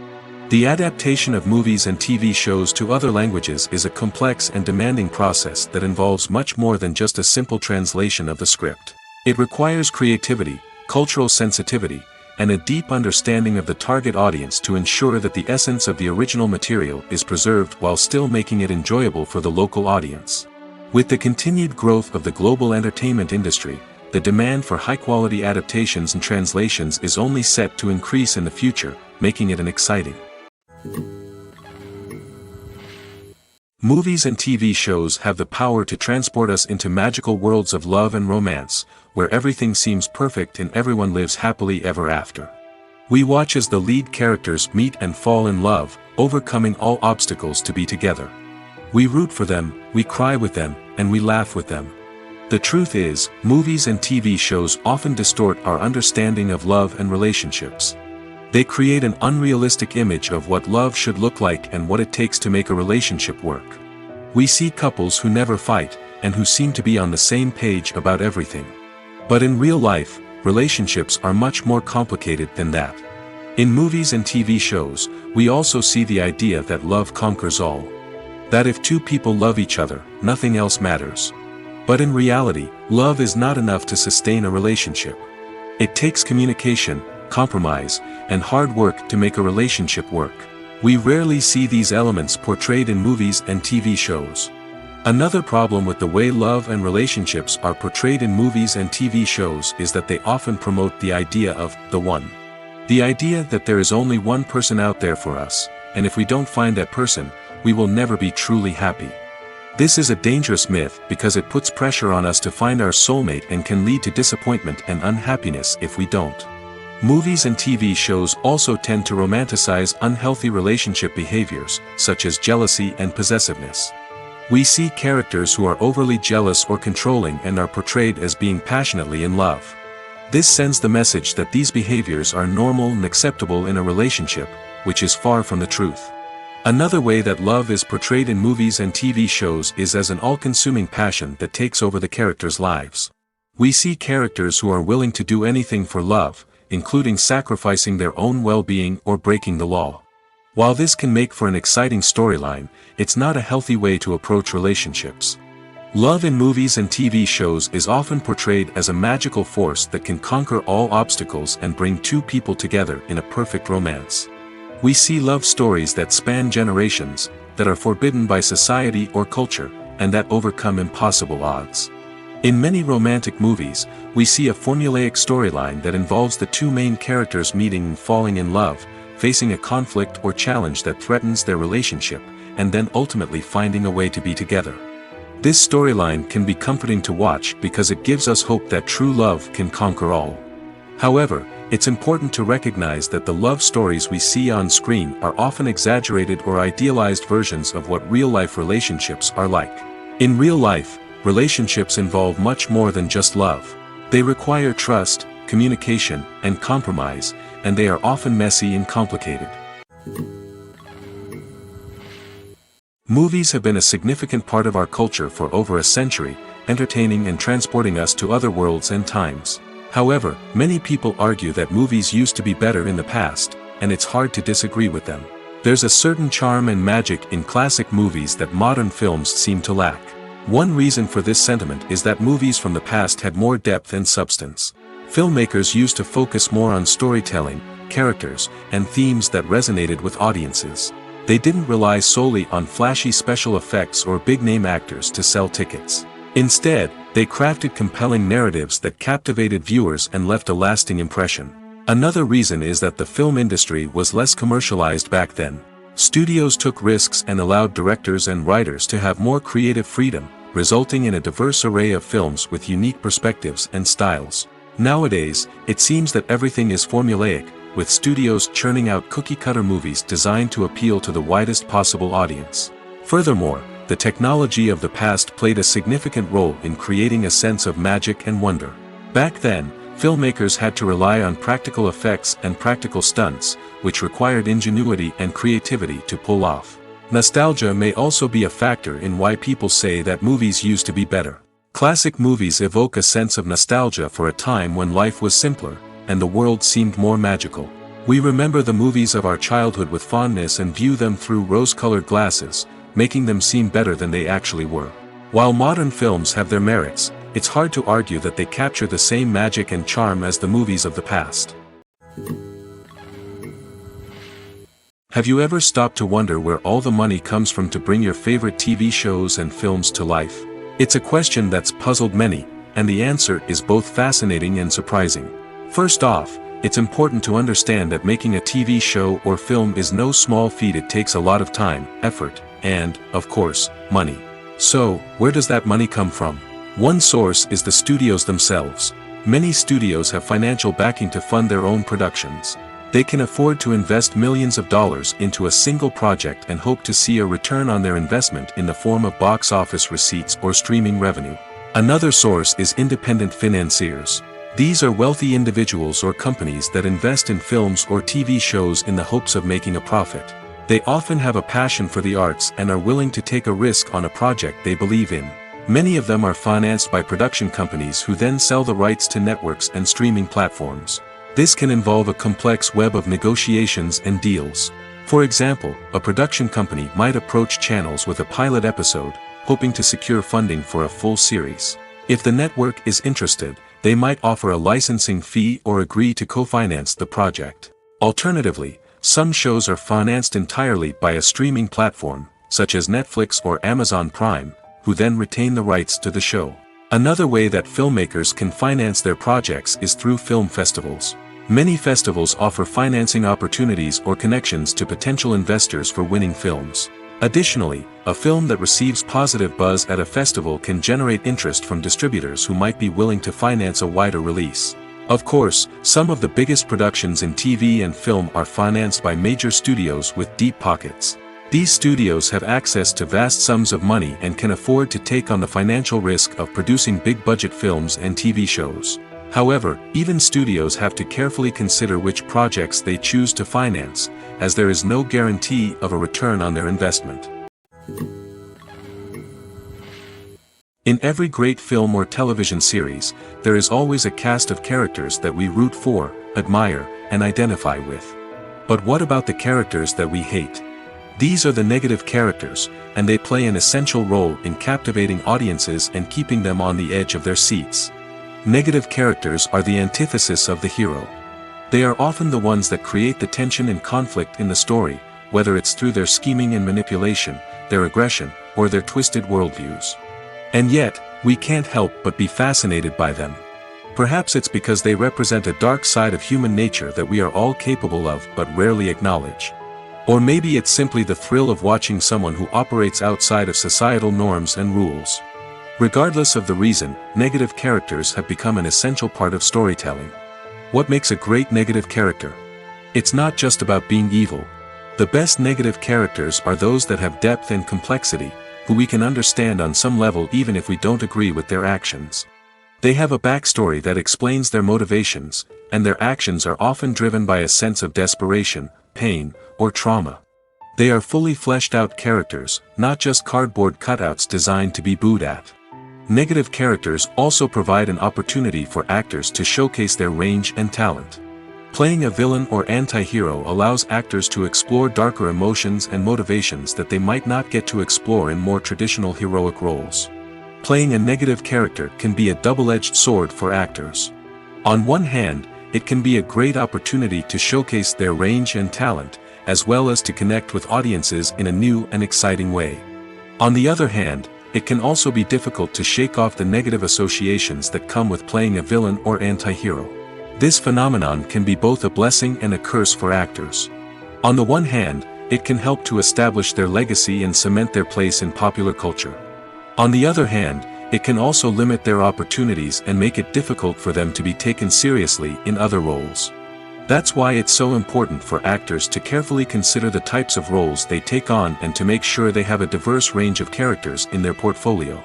The adaptation of movies and TV shows to other languages is a complex and demanding process that involves much more than just a simple translation of the script. It requires creativity, cultural sensitivity, and a deep understanding of the target audience to ensure that the essence of the original material is preserved while still making it enjoyable for the local audience. With the continued growth of the global entertainment industry, the demand for high-quality adaptations and translations is only set to increase in the future, making it an exciting. Movies and TV shows have the power to transport us into magical worlds of love and romance, where everything seems perfect and everyone lives happily ever after. We watch as the lead characters meet and fall in love, overcoming all obstacles to be together. We root for them, we cry with them, and we laugh with them. The truth is, movies and TV shows often distort our understanding of love and relationships. They create an unrealistic image of what love should look like and what it takes to make a relationship work. We see couples who never fight, and who seem to be on the same page about everything. But in real life, relationships are much more complicated than that. In movies and TV shows, we also see the idea that love conquers all. That if two people love each other, nothing else matters. But in reality, love is not enough to sustain a relationship. It takes communication, compromise, and hard work to make a relationship work. We rarely see these elements portrayed in movies and TV shows. Another problem with the way love and relationships are portrayed in movies and TV shows is that they often promote the idea of the one. The idea that there is only one person out there for us, and if we don't find that person, we will never be truly happy. This is a dangerous myth because it puts pressure on us to find our soulmate and can lead to disappointment and unhappiness if we don't. Movies and TV shows also tend to romanticize unhealthy relationship behaviors, such as jealousy and possessiveness. We see characters who are overly jealous or controlling and are portrayed as being passionately in love. This sends the message that these behaviors are normal and acceptable in a relationship, which is far from the truth. Another way that love is portrayed in movies and TV shows is as an all-consuming passion that takes over the characters' lives. We see characters who are willing to do anything for love, including sacrificing their own well-being or breaking the law. While this can make for an exciting storyline, it's not a healthy way to approach relationships. Love in movies and TV shows is often portrayed as a magical force that can conquer all obstacles and bring two people together in a perfect romance. We see love stories that span generations, that are forbidden by society or culture, and that overcome impossible odds. In many romantic movies, we see a formulaic storyline that involves the two main characters meeting and falling in love, facing a conflict or challenge that threatens their relationship, and then ultimately finding a way to be together. This storyline can be comforting to watch because it gives us hope that true love can conquer all. However, it's important to recognize that the love stories we see on screen are often exaggerated or idealized versions of what real-life relationships are like. In real life, relationships involve much more than just love. They require trust, communication, and compromise, and they are often messy and complicated. Movies have been a significant part of our culture for over a century, entertaining and transporting us to other worlds and times. However, many people argue that movies used to be better in the past, and it's hard to disagree with them. There's a certain charm and magic in classic movies that modern films seem to lack. One reason for this sentiment is that movies from the past had more depth and substance. Filmmakers used to focus more on storytelling, characters, and themes that resonated with audiences. They didn't rely solely on flashy special effects or big-name actors to sell tickets. Instead, they crafted compelling narratives that captivated viewers and left a lasting impression. Another reason is that the film industry was less commercialized back then. Studios took risks and allowed directors and writers to have more creative freedom, resulting in a diverse array of films with unique perspectives and styles. Nowadays, it seems that everything is formulaic, with studios churning out cookie-cutter movies designed to appeal to the widest possible audience. Furthermore, the technology of the past played a significant role in creating a sense of magic and wonder. Back then, filmmakers had to rely on practical effects and practical stunts, which required ingenuity and creativity to pull off. Nostalgia may also be a factor in why people say that movies used to be better. Classic movies evoke a sense of nostalgia for a time when life was simpler, and the world seemed more magical. We remember the movies of our childhood with fondness and view them through rose-colored glasses, making them seem better than they actually were. While modern films have their merits, it's hard to argue that they capture the same magic and charm as the movies of the past. Have you ever stopped to wonder where all the money comes from to bring your favorite TV shows and films to life? It's a question that's puzzled many, and the answer is both fascinating and surprising. First off, it's important to understand that making a TV show or film is no small feat. It takes a lot of time, effort, and, of course, money. So, where does that money come from? One source is the studios themselves. Many studios have financial backing to fund their own productions. They can afford to invest millions of dollars into a single project and hope to see a return on their investment in the form of box office receipts or streaming revenue. Another source is independent financiers. These are wealthy individuals or companies that invest in films or TV shows in the hopes of making a profit. They often have a passion for the arts and are willing to take a risk on a project they believe in. Many of them are financed by production companies who then sell the rights to networks and streaming platforms. This can involve a complex web of negotiations and deals. For example, a production company might approach channels with a pilot episode, hoping to secure funding for a full series. If the network is interested, they might offer a licensing fee or agree to co-finance the project. Alternatively, some shows are financed entirely by a streaming platform, such as Netflix or Amazon Prime, who then retain the rights to the show. Another way that filmmakers can finance their projects is through film festivals. Many festivals offer financing opportunities or connections to potential investors for winning films. Additionally, a film that receives positive buzz at a festival can generate interest from distributors who might be willing to finance a wider release. Of course, some of the biggest productions in TV and film are financed by major studios with deep pockets. These studios have access to vast sums of money and can afford to take on the financial risk of producing big-budget films and TV shows. However, even studios have to carefully consider which projects they choose to finance, as there is no guarantee of a return on their investment. In every great film or television series, there is always a cast of characters that we root for, admire, and identify with. But what about the characters that we hate? These are the negative characters, and they play an essential role in captivating audiences and keeping them on the edge of their seats. Negative characters are the antithesis of the hero. They are often the ones that create the tension and conflict in the story, whether it's through their scheming and manipulation, their aggression, or their twisted worldviews. And yet, we can't help but be fascinated by them. Perhaps it's because they represent a dark side of human nature that we are all capable of but rarely acknowledge. Or maybe it's simply the thrill of watching someone who operates outside of societal norms and rules. Regardless of the reason, negative characters have become an essential part of storytelling. What makes a great negative character? It's not just about being evil. The best negative characters are those that have depth and complexity, who we can understand on some level even if we don't agree with their actions. They have a backstory that explains their motivations, and their actions are often driven by a sense of desperation, pain, or trauma. They are fully fleshed out characters, not just cardboard cutouts designed to be booed at. Negative characters also provide an opportunity for actors to showcase their range and talent. Playing a villain or anti-hero allows actors to explore darker emotions and motivations that they might not get to explore in more traditional heroic roles. Playing a negative character can be a double-edged sword for actors. On one hand, it can be a great opportunity to showcase their range and talent, as well as to connect with audiences in a new and exciting way. On the other hand, it can also be difficult to shake off the negative associations that come with playing a villain or anti-hero. This phenomenon can be both a blessing and a curse for actors. On the one hand, it can help to establish their legacy and cement their place in popular culture. On the other hand, it can also limit their opportunities and make it difficult for them to be taken seriously in other roles. That's why it's so important for actors to carefully consider the types of roles they take on and to make sure they have a diverse range of characters in their portfolio.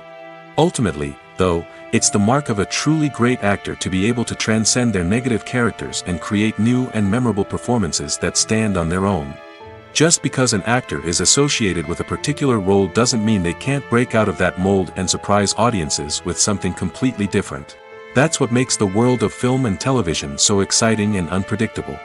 Ultimately, though, it's the mark of a truly great actor to be able to transcend their negative characters and create new and memorable performances that stand on their own. Just because an actor is associated with a particular role doesn't mean they can't break out of that mold and surprise audiences with something completely different. That's what makes the world of film and television so exciting and unpredictable.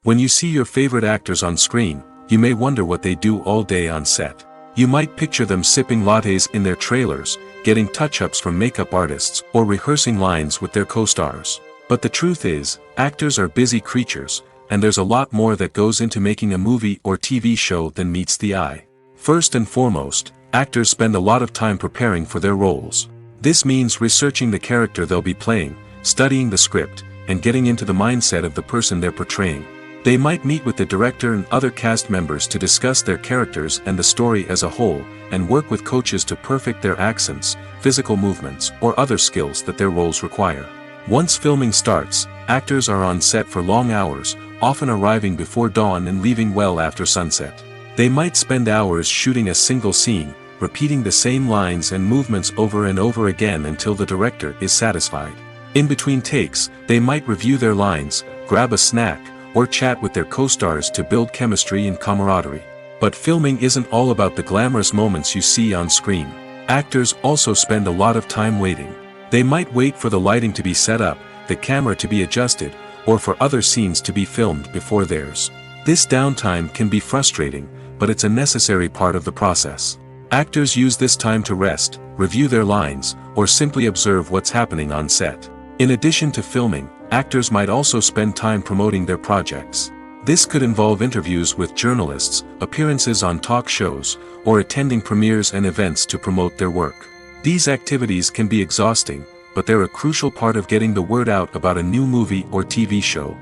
When you see your favorite actors on screen, you may wonder what they do all day on set. You might picture them sipping lattes in their trailers, getting touch-ups from makeup artists, or rehearsing lines with their co-stars. But the truth is, actors are busy creatures, and there's a lot more that goes into making a movie or TV show than meets the eye. First and foremost, actors spend a lot of time preparing for their roles. This means researching the character they'll be playing, studying the script, and getting into the mindset of the person they're portraying. They might meet with the director and other cast members to discuss their characters and the story as a whole, and work with coaches to perfect their accents, physical movements, or other skills that their roles require. Once filming starts, actors are on set for long hours, often arriving before dawn and leaving well after sunset. They might spend hours shooting a single scene, repeating the same lines and movements over and over again until the director is satisfied. In between takes, they might review their lines, grab a snack, or chat with their co-stars to build chemistry and camaraderie. But filming isn't all about the glamorous moments you see on screen. Actors also spend a lot of time waiting. They might wait for the lighting to be set up, the camera to be adjusted, or for other scenes to be filmed before theirs. This downtime can be frustrating, but it's a necessary part of the process. Actors use this time to rest, review their lines, or simply observe what's happening on set. In addition to filming, actors might also spend time promoting their projects. This could involve interviews with journalists, appearances on talk shows, or attending premieres and events to promote their work. These activities can be exhausting, but they're a crucial part of getting the word out about a new movie or TV show.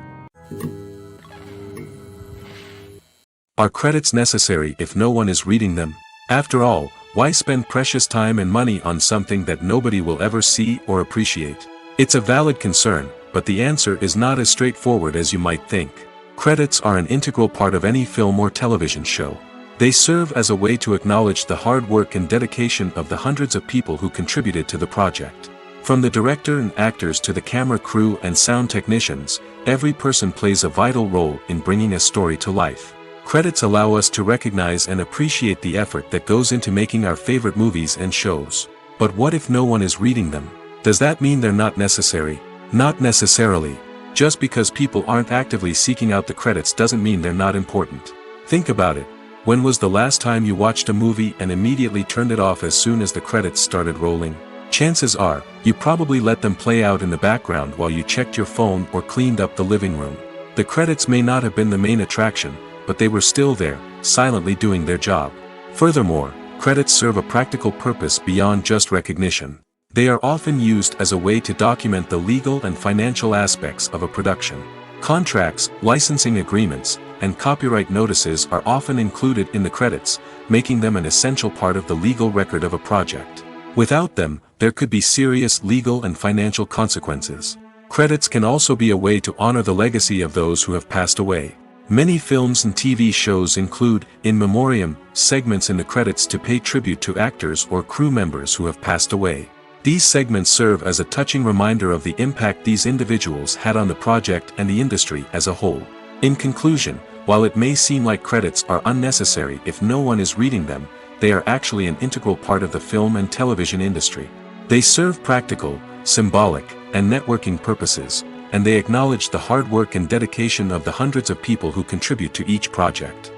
Are credits necessary if no one is reading them? After all, why spend precious time and money on something that nobody will ever see or appreciate? It's a valid concern, but the answer is not as straightforward as you might think. Credits are an integral part of any film or television show. They serve as a way to acknowledge the hard work and dedication of the hundreds of people who contributed to the project. From the director and actors to the camera crew and sound technicians, every person plays a vital role in bringing a story to life. Credits allow us to recognize and appreciate the effort that goes into making our favorite movies and shows. But what if no one is reading them? Does that mean they're not necessary? Not necessarily. Just because people aren't actively seeking out the credits doesn't mean they're not important. Think about it. When was the last time you watched a movie and immediately turned it off as soon as the credits started rolling? Chances are, you probably let them play out in the background while you checked your phone or cleaned up the living room. The credits may not have been the main attraction, but they were still there, silently doing their job. Furthermore, credits serve a practical purpose beyond just recognition. They are often used as a way to document the legal and financial aspects of a production. Contracts, licensing agreements, and copyright notices are often included in the credits, making them an essential part of the legal record of a project. Without them, there could be serious legal and financial consequences. Credits can also be a way to honor the legacy of those who have passed away. Many films and TV shows include, in memoriam, segments in the credits to pay tribute to actors or crew members who have passed away. These segments serve as a touching reminder of the impact these individuals had on the project and the industry as a whole. In conclusion, while it may seem like credits are unnecessary if no one is reading them, they are actually an integral part of the film and television industry. They serve practical, symbolic, and networking purposes, and they acknowledge the hard work and dedication of the hundreds of people who contribute to each project.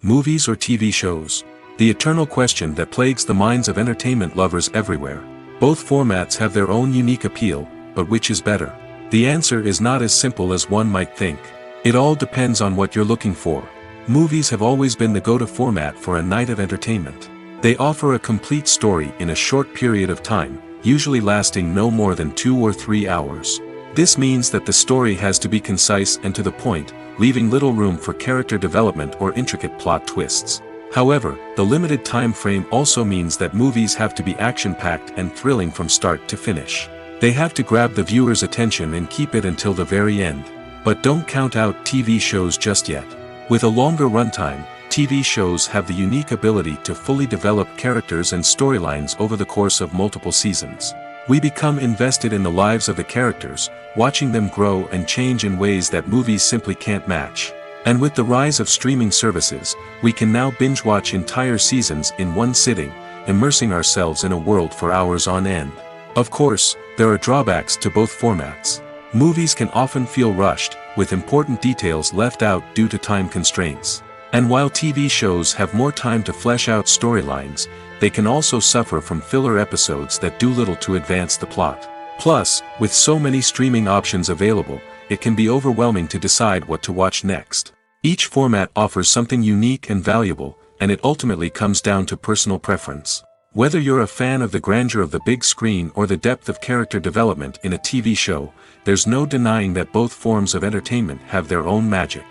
Movies or TV shows? The eternal question that plagues the minds of entertainment lovers everywhere. Both formats have their own unique appeal, but which is better? The answer is not as simple as one might think. It all depends on what you're looking for. Movies have always been the go-to format for a night of entertainment. They offer a complete story in a short period of time, usually lasting no more than 2 or 3 hours. This means that the story has to be concise and to the point, leaving little room for character development or intricate plot twists. However, the limited time frame also means that movies have to be action-packed and thrilling from start to finish. They have to grab the viewer's attention and keep it until the very end. But don't count out TV shows just yet. With a longer runtime, TV shows have the unique ability to fully develop characters and storylines over the course of multiple seasons. We become invested in the lives of the characters, watching them grow and change in ways that movies simply can't match. And with the rise of streaming services, we can now binge-watch entire seasons in one sitting, immersing ourselves in a world for hours on end. Of course, there are drawbacks to both formats. Movies can often feel rushed, with important details left out due to time constraints. And while TV shows have more time to flesh out storylines, they can also suffer from filler episodes that do little to advance the plot. Plus, with so many streaming options available, it can be overwhelming to decide what to watch next. Each format offers something unique and valuable, and it ultimately comes down to personal preference. Whether you're a fan of the grandeur of the big screen or the depth of character development in a TV show, there's no denying that both forms of entertainment have their own magic.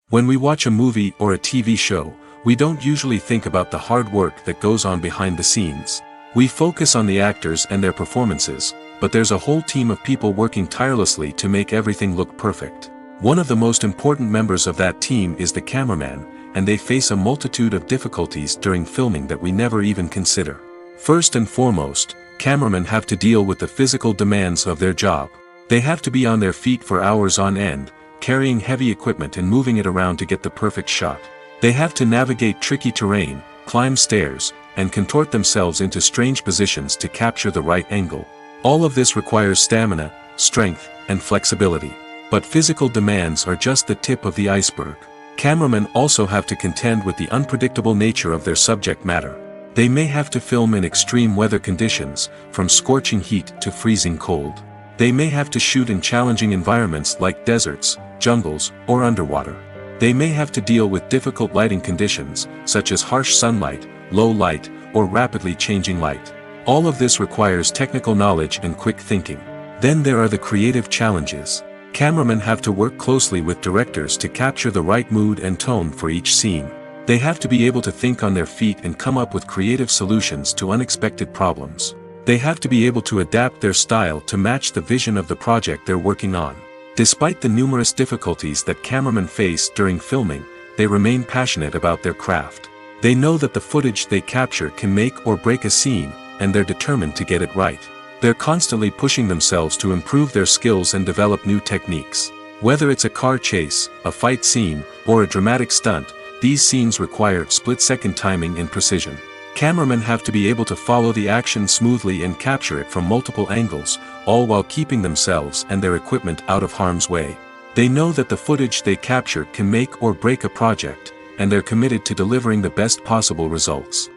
When we watch a movie or a TV show, we don't usually think about the hard work that goes on behind the scenes. We focus on the actors and their performances, but there's a whole team of people working tirelessly to make everything look perfect. One of the most important members of that team is the cameraman, and they face a multitude of difficulties during filming that we never even consider. First and foremost, cameramen have to deal with the physical demands of their job. They have to be on their feet for hours on end, carrying heavy equipment and moving it around to get the perfect shot. They have to navigate tricky terrain, climb stairs, and contort themselves into strange positions to capture the right angle. All of this requires stamina, strength, and flexibility. But physical demands are just the tip of the iceberg. Cameramen also have to contend with the unpredictable nature of their subject matter. They may have to film in extreme weather conditions, from scorching heat to freezing cold. They may have to shoot in challenging environments like deserts, jungles, or underwater. They may have to deal with difficult lighting conditions, such as harsh sunlight, low light, or rapidly changing light. All of this requires technical knowledge and quick thinking. Then there are the creative challenges. Cameramen have to work closely with directors to capture the right mood and tone for each scene. They have to be able to think on their feet and come up with creative solutions to unexpected problems. They have to be able to adapt their style to match the vision of the project they're working on. Despite the numerous difficulties that cameramen face during filming, they remain passionate about their craft. They know that the footage they capture can make or break a scene, and they're determined to get it right. They're constantly pushing themselves to improve their skills and develop new techniques. Whether it's a car chase, a fight scene, or a dramatic stunt, these scenes require split-second timing and precision. Cameramen have to be able to follow the action smoothly and capture it from multiple angles, all while keeping themselves and their equipment out of harm's way. They know that the footage they capture can make or break a project, and they're committed to delivering the best possible results.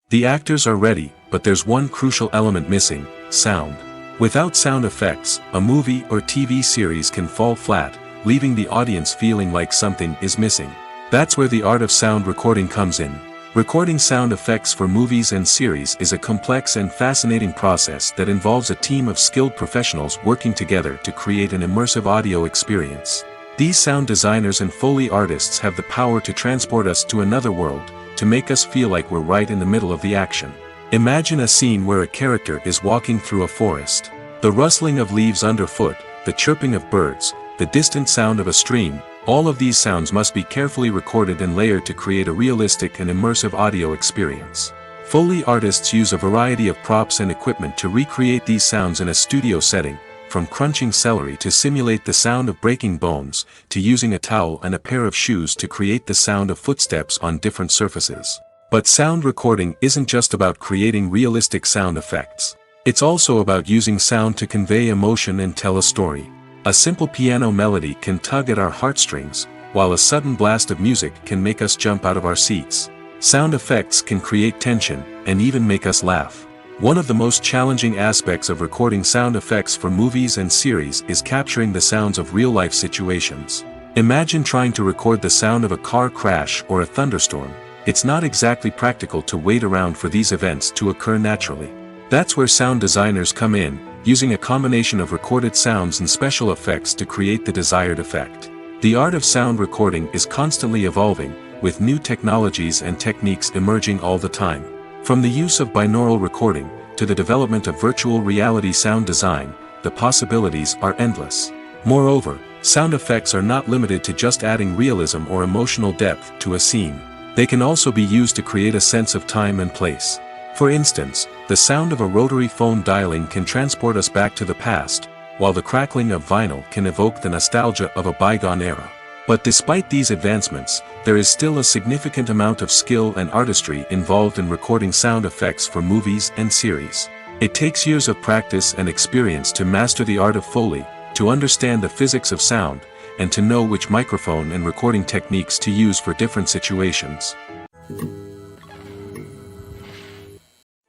The actors are ready, but there's one crucial element missing: sound. Without sound effects, a movie or TV series can fall flat, leaving the audience feeling like something is missing. That's where the art of sound recording comes in. Recording sound effects for movies and series is a complex and fascinating process that involves a team of skilled professionals working together to create an immersive audio experience. These sound designers and Foley artists have the power to transport us to another world, to make us feel like we're right in the middle of the action. Imagine a scene where a character is walking through a forest. The rustling of leaves underfoot, the chirping of birds, the distant sound of a stream, all of these sounds must be carefully recorded and layered to create a realistic and immersive audio experience. Foley artists use a variety of props and equipment to recreate these sounds in a studio setting, from crunching celery to simulate the sound of breaking bones, to using a towel and a pair of shoes to create the sound of footsteps on different surfaces. But sound recording isn't just about creating realistic sound effects. It's also about using sound to convey emotion and tell a story. A simple piano melody can tug at our heartstrings, while a sudden blast of music can make us jump out of our seats. Sound effects can create tension, and even make us laugh. One of the most challenging aspects of recording sound effects for movies and series is capturing the sounds of real-life situations. Imagine trying to record the sound of a car crash or a thunderstorm. It's not exactly practical to wait around for these events to occur naturally. That's where sound designers come in, using a combination of recorded sounds and special effects to create the desired effect. The art of sound recording is constantly evolving, with new technologies and techniques emerging all the time. From the use of binaural recording, to the development of virtual reality sound design, the possibilities are endless. Moreover, sound effects are not limited to just adding realism or emotional depth to a scene. They can also be used to create a sense of time and place. For instance, the sound of a rotary phone dialing can transport us back to the past, while the crackling of vinyl can evoke the nostalgia of a bygone era. But despite these advancements, there is still a significant amount of skill and artistry involved in recording sound effects for movies and series. It takes years of practice and experience to master the art of Foley, to understand the physics of sound, and to know which microphone and recording techniques to use for different situations.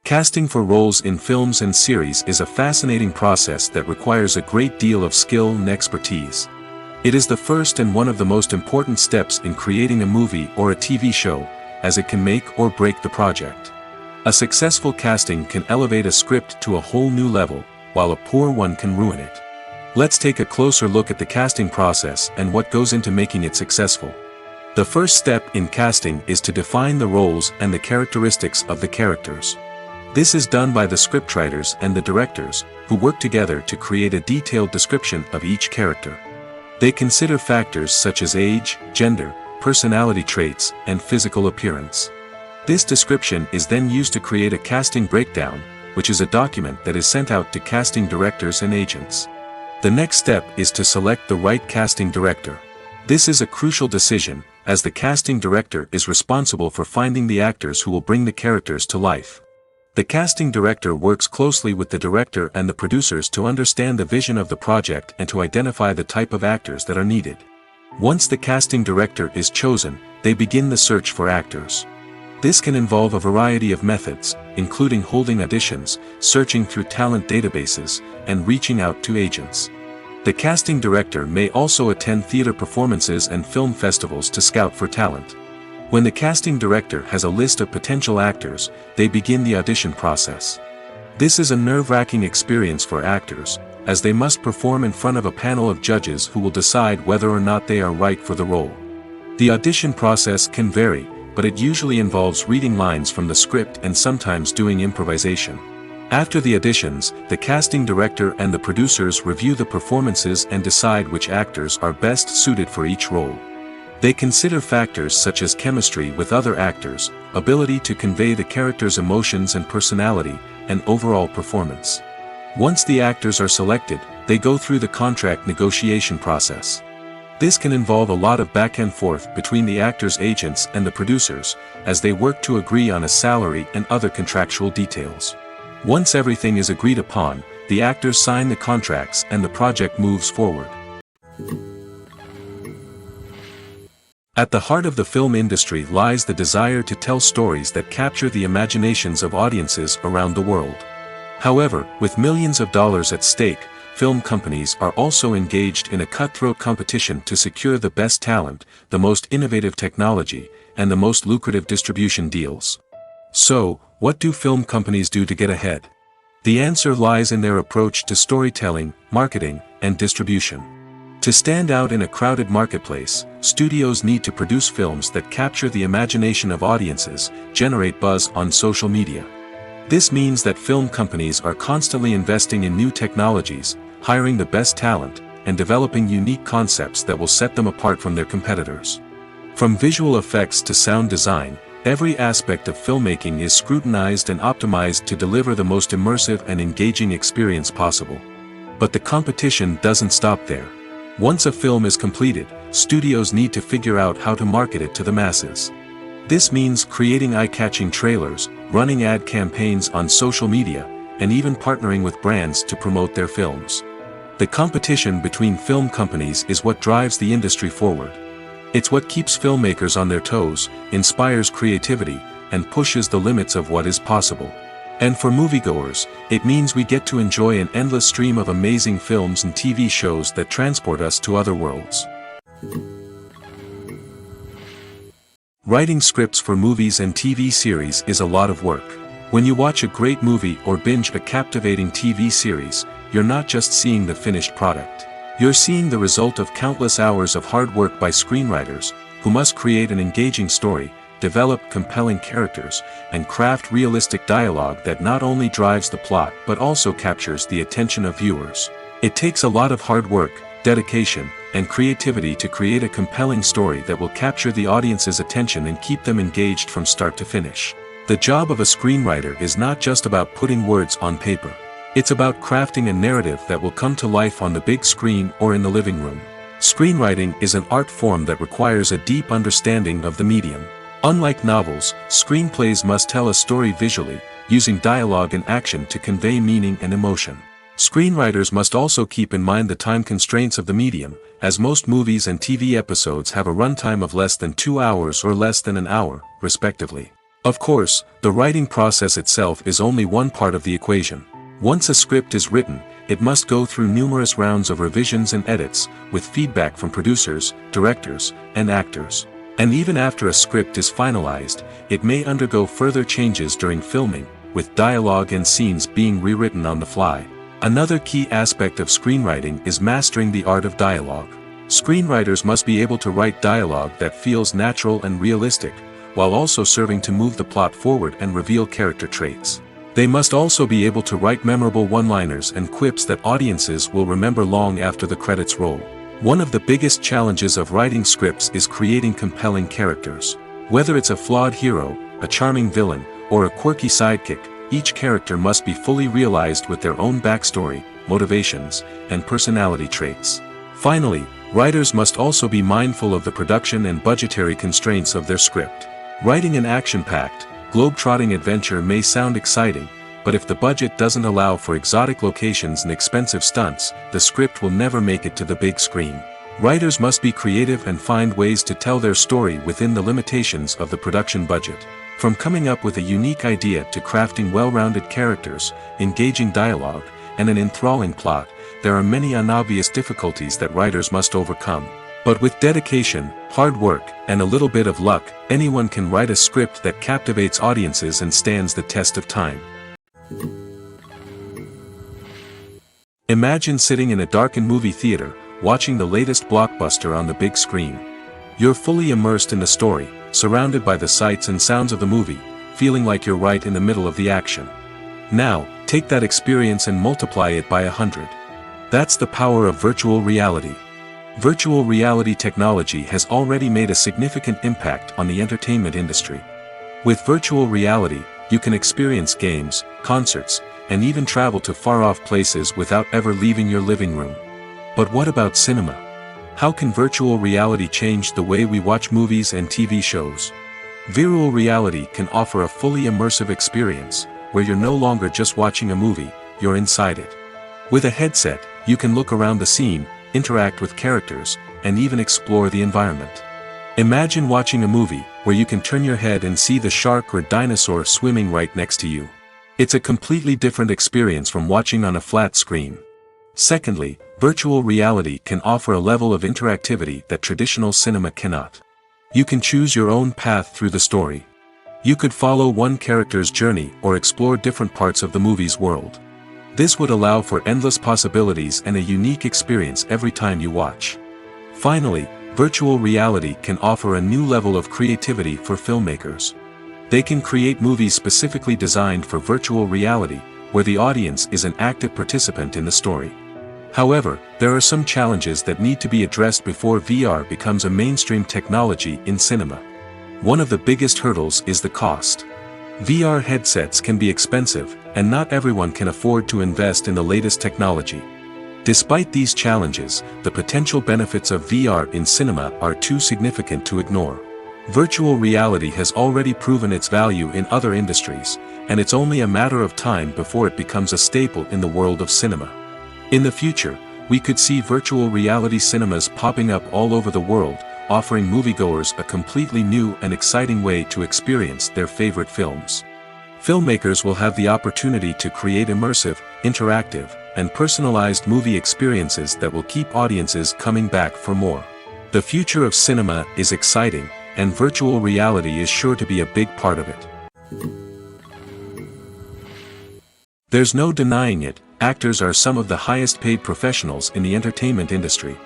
Casting for roles in films and series is a fascinating process that requires a great deal of skill and expertise. It is the first and one of the most important steps in creating a movie or a TV show, as it can make or break the project. A successful casting can elevate a script to a whole new level, while a poor one can ruin it. Let's take a closer look at the casting process and what goes into making it successful. The first step in casting is to define the roles and the characteristics of the characters. This is done by the scriptwriters and the directors, who work together to create a detailed description of each character. They consider factors such as age, gender, personality traits, and physical appearance. This description is then used to create a casting breakdown, which is a document that is sent out to casting directors and agents. The next step is to select the right casting director. This is a crucial decision, as the casting director is responsible for finding the actors who will bring the characters to life. The casting director works closely with the director and the producers to understand the vision of the project and to identify the type of actors that are needed. Once the casting director is chosen, they begin the search for actors. This can involve a variety of methods, including holding auditions, searching through talent databases, and reaching out to agents. The casting director may also attend theater performances and film festivals to scout for talent. When the casting director has a list of potential actors, they begin the audition process. This is a nerve-wracking experience for actors, as they must perform in front of a panel of judges who will decide whether or not they are right for the role. The audition process can vary, but it usually involves reading lines from the script and sometimes doing improvisation. After the auditions, the casting director and the producers review the performances and decide which actors are best suited for each role. They consider factors such as chemistry with other actors, ability to convey the character's emotions and personality, and overall performance. Once the actors are selected, they go through the contract negotiation process. This can involve a lot of back and forth between the actors' agents and the producers, as they work to agree on a salary and other contractual details. Once everything is agreed upon, the actors sign the contracts and the project moves forward. At the heart of the film industry lies the desire to tell stories that capture the imaginations of audiences around the world. However, with millions of dollars at stake, film companies are also engaged in a cutthroat competition to secure the best talent, the most innovative technology, and the most lucrative distribution deals. So, what do film companies do to get ahead? The answer lies in their approach to storytelling, marketing, and distribution. To stand out in a crowded marketplace, studios need to produce films that capture the imagination of audiences, generate buzz on social media. This means that film companies are constantly investing in new technologies, hiring the best talent, and developing unique concepts that will set them apart from their competitors. From visual effects to sound design, every aspect of filmmaking is scrutinized and optimized to deliver the most immersive and engaging experience possible. But the competition doesn't stop there. Once a film is completed, studios need to figure out how to market it to the masses. This means creating eye-catching trailers, running ad campaigns on social media, and even partnering with brands to promote their films. The competition between film companies is what drives the industry forward. It's what keeps filmmakers on their toes, inspires creativity, and pushes the limits of what is possible. And for moviegoers, it means we get to enjoy an endless stream of amazing films and TV shows that transport us to other worlds. Writing scripts for movies and TV series is a lot of work. When you watch a great movie or binge a captivating TV series, you're not just seeing the finished product. You're seeing the result of countless hours of hard work by screenwriters, who must create an engaging story, develop compelling characters, and craft realistic dialogue that not only drives the plot but also captures the attention of viewers. It takes a lot of hard work, dedication, and creativity to create a compelling story that will capture the audience's attention and keep them engaged from start to finish. The job of a screenwriter is not just about putting words on paper. It's about crafting a narrative that will come to life on the big screen or in the living room. Screenwriting is an art form that requires a deep understanding of the medium. Unlike novels, screenplays must tell a story visually, using dialogue and action to convey meaning and emotion. Screenwriters must also keep in mind the time constraints of the medium, as most movies and TV episodes have a runtime of less than 2 hours or less than an hour, respectively. Of course, the writing process itself is only one part of the equation. Once a script is written, it must go through numerous rounds of revisions and edits, with feedback from producers, directors, and actors. And even after a script is finalized, it may undergo further changes during filming, with dialogue and scenes being rewritten on the fly. Another key aspect of screenwriting is mastering the art of dialogue. Screenwriters must be able to write dialogue that feels natural and realistic, while also serving to move the plot forward and reveal character traits. They must also be able to write memorable one-liners and quips that audiences will remember long after the credits roll. One of the biggest challenges of writing scripts is creating compelling characters. Whether it's a flawed hero, a charming villain, or a quirky sidekick, each character must be fully realized with their own backstory, motivations, and personality traits. Finally, writers must also be mindful of the production and budgetary constraints of their script. Writing an action-packed, globe-trotting adventure may sound exciting, but if the budget doesn't allow for exotic locations and expensive stunts, the script will never make it to the big screen. Writers must be creative and find ways to tell their story within the limitations of the production budget. From coming up with a unique idea to crafting well-rounded characters, engaging dialogue, and an enthralling plot, there are many unobvious difficulties that writers must overcome. But with dedication, hard work, and a little bit of luck, anyone can write a script that captivates audiences and stands the test of time. Imagine sitting in a darkened movie theater, watching the latest blockbuster on the big screen. You're fully immersed in the story, surrounded by the sights and sounds of the movie, feeling like you're right in the middle of the action. Now, take that experience and multiply it by 100. That's the power of virtual reality. Virtual reality technology has already made a significant impact on the entertainment industry. With virtual reality, you can experience games, concerts, and even travel to far-off places without ever leaving your living room. But what about cinema? How can virtual reality change the way we watch movies and TV shows? Virtual reality can offer a fully immersive experience, where you're no longer just watching a movie, you're inside it. With a headset, you can look around the scene, interact with characters, and even explore the environment. Imagine watching a movie, where you can turn your head and see the shark or dinosaur swimming right next to you. It's a completely different experience from watching on a flat screen. Secondly, virtual reality can offer a level of interactivity that traditional cinema cannot. You can choose your own path through the story. You could follow one character's journey or explore different parts of the movie's world. This would allow for endless possibilities and a unique experience every time you watch. Finally, virtual reality can offer a new level of creativity for filmmakers. They can create movies specifically designed for virtual reality, where the audience is an active participant in the story. However, there are some challenges that need to be addressed before VR becomes a mainstream technology in cinema. One of the biggest hurdles is the cost. VR headsets can be expensive, and not everyone can afford to invest in the latest technology. Despite these challenges, the potential benefits of VR in cinema are too significant to ignore. Virtual reality has already proven its value in other industries, and it's only a matter of time before it becomes a staple in the world of cinema. In the future, we could see virtual reality cinemas popping up all over the world, offering moviegoers a completely new and exciting way to experience their favorite films. Filmmakers will have the opportunity to create immersive, interactive, and personalized movie experiences that will keep audiences coming back for more. The future of cinema is exciting, and virtual reality is sure to be a big part of it. There's no denying it, actors are some of the highest paid professionals in the entertainment industry.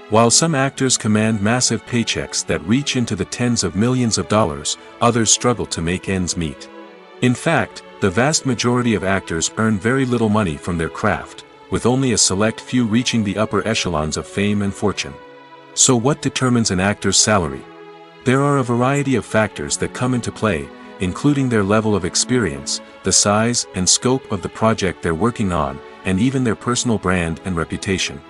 While some actors command massive paychecks that reach into the tens of millions of dollars, others struggle to make ends meet. In fact, the vast majority of actors earn very little money from their craft, with only a select few reaching the upper echelons of fame and fortune. So what determines an actor's salary? There are a variety of factors that come into play, including their level of experience, the size and scope of the project they're working on, and even their personal brand and reputation.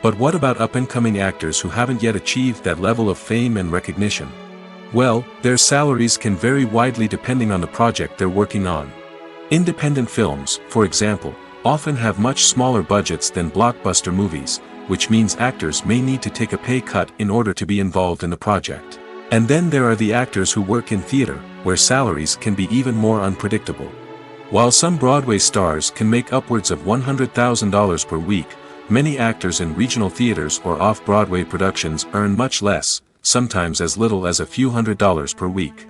But what about up-and-coming actors who haven't yet achieved that level of fame and recognition? Well, their salaries can vary widely depending on the project they're working on. Independent films, for example, often have much smaller budgets than blockbuster movies, which means actors may need to take a pay cut in order to be involved in the project. And then there are the actors who work in theater, where salaries can be even more unpredictable. While some Broadway stars can make upwards of $100,000 per week, many actors in regional theaters or off-Broadway productions earn much less, sometimes as little as a few $100s per week.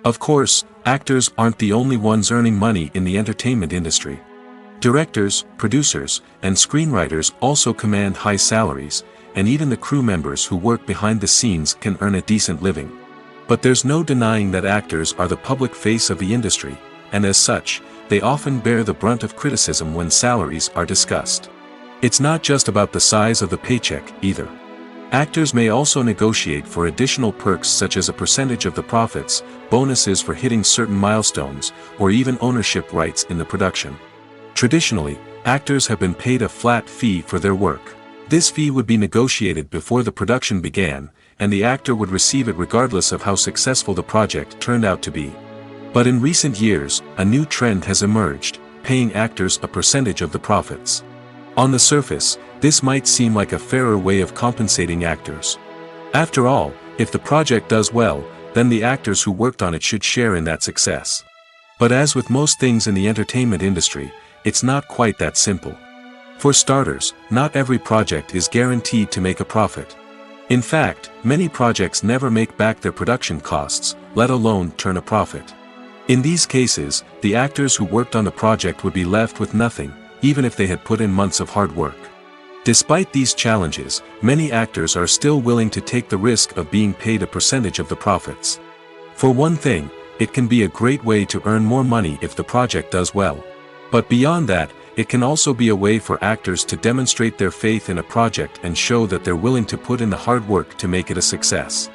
Of course, actors aren't the only ones earning money in the entertainment industry. Directors, producers, and screenwriters also command high salaries, and even the crew members who work behind the scenes can earn a decent living. But there's no denying that actors are the public face of the industry, and as such, they often bear the brunt of criticism when salaries are discussed. It's not just about the size of the paycheck, either. Actors may also negotiate for additional perks such as a percentage of the profits, bonuses for hitting certain milestones, or even ownership rights in the production. Traditionally, actors have been paid a flat fee for their work. This fee would be negotiated before the production began, and the actor would receive it regardless of how successful the project turned out to be. But in recent years, a new trend has emerged, paying actors a percentage of the profits. On the surface, this might seem like a fairer way of compensating actors. After all, if the project does well, then the actors who worked on it should share in that success. But as with most things in the entertainment industry, it's not quite that simple. For starters, not every project is guaranteed to make a profit. In fact, many projects never make back their production costs, let alone turn a profit. In these cases, the actors who worked on the project would be left with nothing, even if they had put in months of hard work. Despite these challenges, many actors are still willing to take the risk of being paid a percentage of the profits. For one thing, it can be a great way to earn more money if the project does well. But beyond that, it can also be a way for actors to demonstrate their faith in a project and show that they're willing to put in the hard work to make it a success.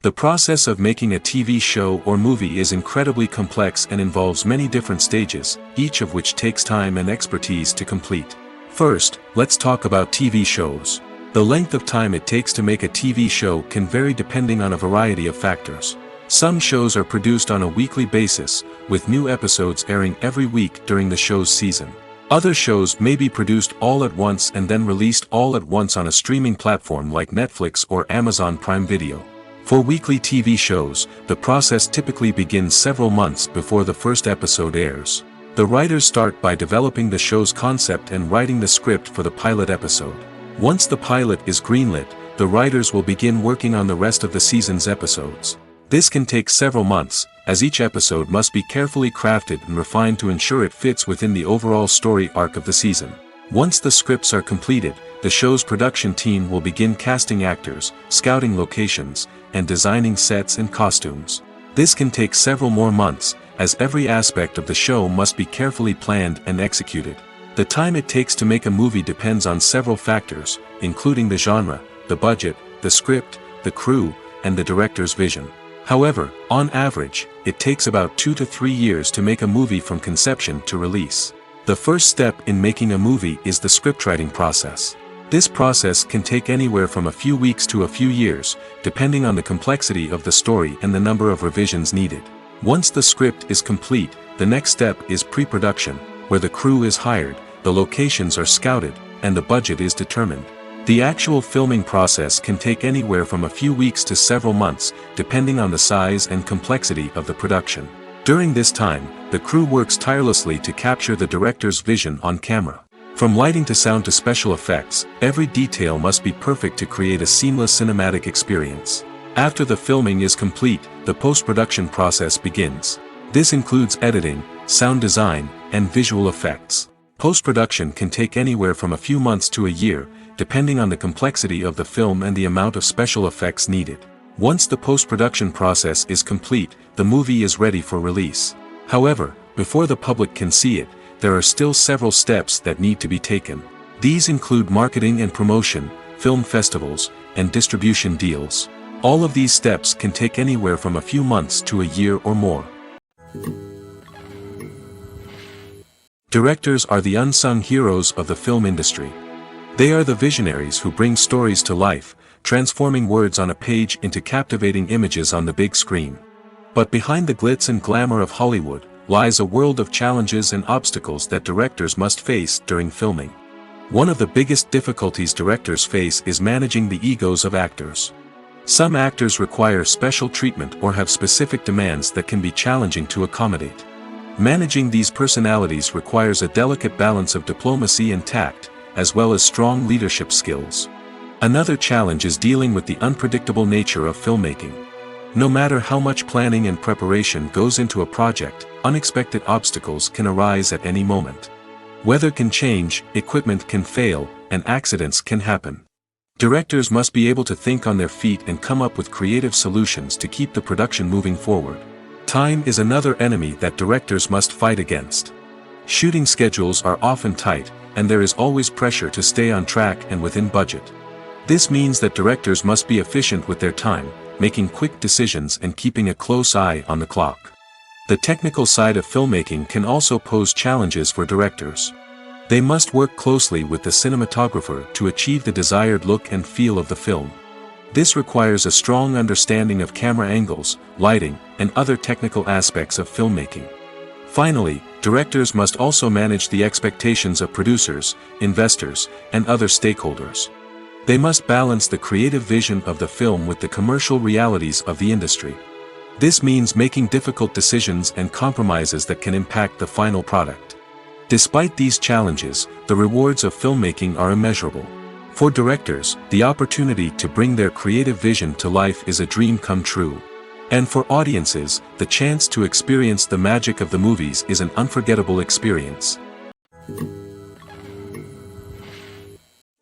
The process of making a TV show or movie is incredibly complex and involves many different stages, each of which takes time and expertise to complete. First, let's talk about TV shows. The length of time it takes to make a TV show can vary depending on a variety of factors. Some shows are produced on a weekly basis, with new episodes airing every week during the show's season. Other shows may be produced all at once and then released all at once on a streaming platform like Netflix or Amazon Prime Video. For weekly TV shows, the process typically begins several months before the first episode airs. The writers start by developing the show's concept and writing the script for the pilot episode. Once the pilot is greenlit, the writers will begin working on the rest of the season's episodes. This can take several months, as each episode must be carefully crafted and refined to ensure it fits within the overall story arc of the season. Once the scripts are completed, the show's production team will begin casting actors, scouting locations, and designing sets and costumes. This can take several more months, as every aspect of the show must be carefully planned and executed. The time it takes to make a movie depends on several factors, including the genre, the budget, the script, the crew, and the director's vision. However, on average, it takes about 2 to 3 years to make a movie from conception to release. The first step in making a movie is the scriptwriting process. This process can take anywhere from a few weeks to a few years, depending on the complexity of the story and the number of revisions needed. Once the script is complete, the next step is pre-production, where the crew is hired, the locations are scouted, and the budget is determined. The actual filming process can take anywhere from a few weeks to several months, depending on the size and complexity of the production. During this time, the crew works tirelessly to capture the director's vision on camera. From lighting to sound to special effects, every detail must be perfect to create a seamless cinematic experience. After the filming is complete, the post-production process begins. This includes editing, sound design, and visual effects. Post-production can take anywhere from a few months to a year, depending on the complexity of the film and the amount of special effects needed. Once the post-production process is complete, the movie is ready for release. However, before the public can see it, there are still several steps that need to be taken. These include marketing and promotion, film festivals, and distribution deals. All of these steps can take anywhere from a few months to a year or more. Directors are the unsung heroes of the film industry. They are the visionaries who bring stories to life, transforming words on a page into captivating images on the big screen. But behind the glitz and glamour of Hollywood, lies a world of challenges and obstacles that directors must face during filming. One of the biggest difficulties directors face is managing the egos of actors. Some actors require special treatment or have specific demands that can be challenging to accommodate. Managing these personalities requires a delicate balance of diplomacy and tact, as well as strong leadership skills. Another challenge is dealing with the unpredictable nature of filmmaking. No matter how much planning and preparation goes into a project, unexpected obstacles can arise at any moment. Weather can change, equipment can fail, and accidents can happen. Directors must be able to think on their feet and come up with creative solutions to keep the production moving forward. Time is another enemy that directors must fight against. Shooting schedules are often tight, and there is always pressure to stay on track and within budget. This means that directors must be efficient with their time, making quick decisions and keeping a close eye on the clock. The technical side of filmmaking can also pose challenges for directors. They must work closely with the cinematographer to achieve the desired look and feel of the film. This requires a strong understanding of camera angles, lighting, and other technical aspects of filmmaking. Finally, directors must also manage the expectations of producers, investors, and other stakeholders. They must balance the creative vision of the film with the commercial realities of the industry. This means making difficult decisions and compromises that can impact the final product. Despite these challenges, the rewards of filmmaking are immeasurable. For directors, the opportunity to bring their creative vision to life is a dream come true. And for audiences, the chance to experience the magic of the movies is an unforgettable experience.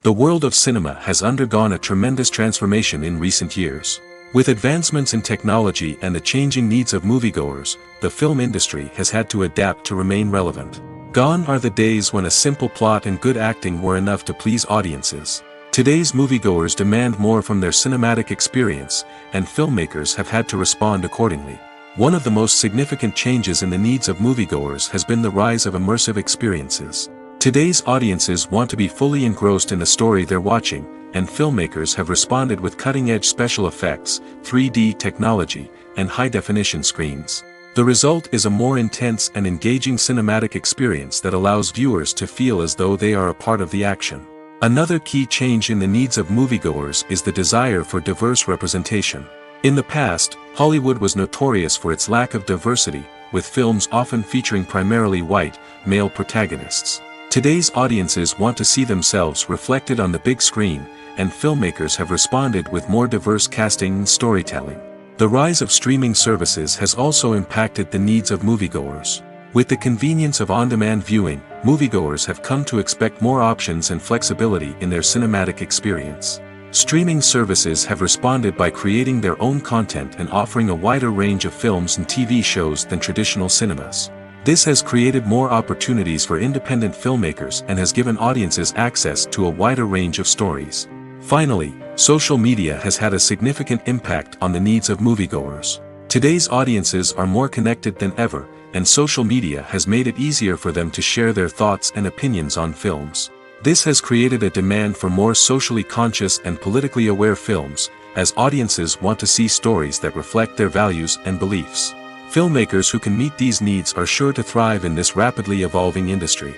The world of cinema has undergone a tremendous transformation in recent years. With advancements in technology and the changing needs of moviegoers, the film industry has had to adapt to remain relevant. Gone are the days when a simple plot and good acting were enough to please audiences. Today's moviegoers demand more from their cinematic experience, and filmmakers have had to respond accordingly. One of the most significant changes in the needs of moviegoers has been the rise of immersive experiences. Today's audiences want to be fully engrossed in the story they're watching, and filmmakers have responded with cutting-edge special effects, 3D technology, and high-definition screens. The result is a more intense and engaging cinematic experience that allows viewers to feel as though they are a part of the action. Another key change in the needs of moviegoers is the desire for diverse representation. In the past, Hollywood was notorious for its lack of diversity, with films often featuring primarily white, male protagonists. Today's audiences want to see themselves reflected on the big screen, and filmmakers have responded with more diverse casting and storytelling. The rise of streaming services has also impacted the needs of moviegoers. With the convenience of on-demand viewing, moviegoers have come to expect more options and flexibility in their cinematic experience. Streaming services have responded by creating their own content and offering a wider range of films and TV shows than traditional cinemas. This has created more opportunities for independent filmmakers and has given audiences access to a wider range of stories. Finally, social media has had a significant impact on the needs of moviegoers. Today's audiences are more connected than ever, and social media has made it easier for them to share their thoughts and opinions on films. This has created a demand for more socially conscious and politically aware films, as audiences want to see stories that reflect their values and beliefs. Filmmakers who can meet these needs are sure to thrive in this rapidly evolving industry.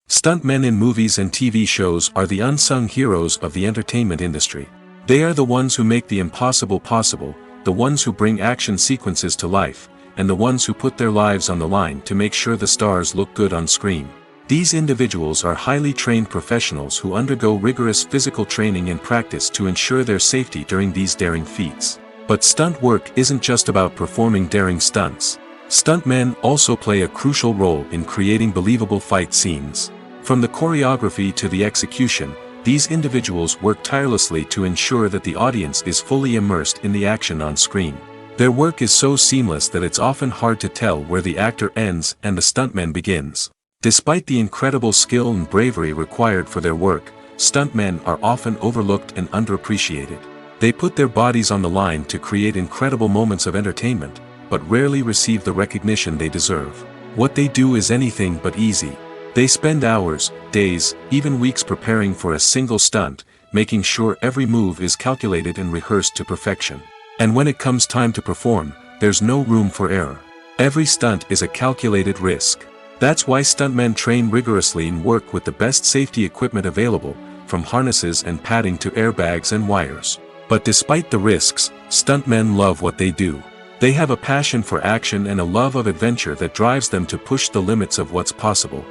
Stuntmen in movies and TV shows are the unsung heroes of the entertainment industry. They are the ones who make the impossible possible, the ones who bring action sequences to life, and the ones who put their lives on the line to make sure the stars look good on screen. These individuals are highly trained professionals who undergo rigorous physical training and practice to ensure their safety during these daring feats. But stunt work isn't just about performing daring stunts. Stuntmen also play a crucial role in creating believable fight scenes. From the choreography to the execution, these individuals work tirelessly to ensure that the audience is fully immersed in the action on screen. Their work is so seamless that it's often hard to tell where the actor ends and the stuntman begins. Despite the incredible skill and bravery required for their work, stuntmen are often overlooked and underappreciated. They put their bodies on the line to create incredible moments of entertainment, but rarely receive the recognition they deserve. What they do is anything but easy. They spend hours, days, even weeks preparing for a single stunt, making sure every move is calculated and rehearsed to perfection. And when it comes time to perform, there's no room for error. Every stunt is a calculated risk. That's why stuntmen train rigorously and work with the best safety equipment available, from harnesses and padding to airbags and wires. But despite the risks, stuntmen love what they do. They have a passion for action and a love of adventure that drives them to push the limits of what's possible.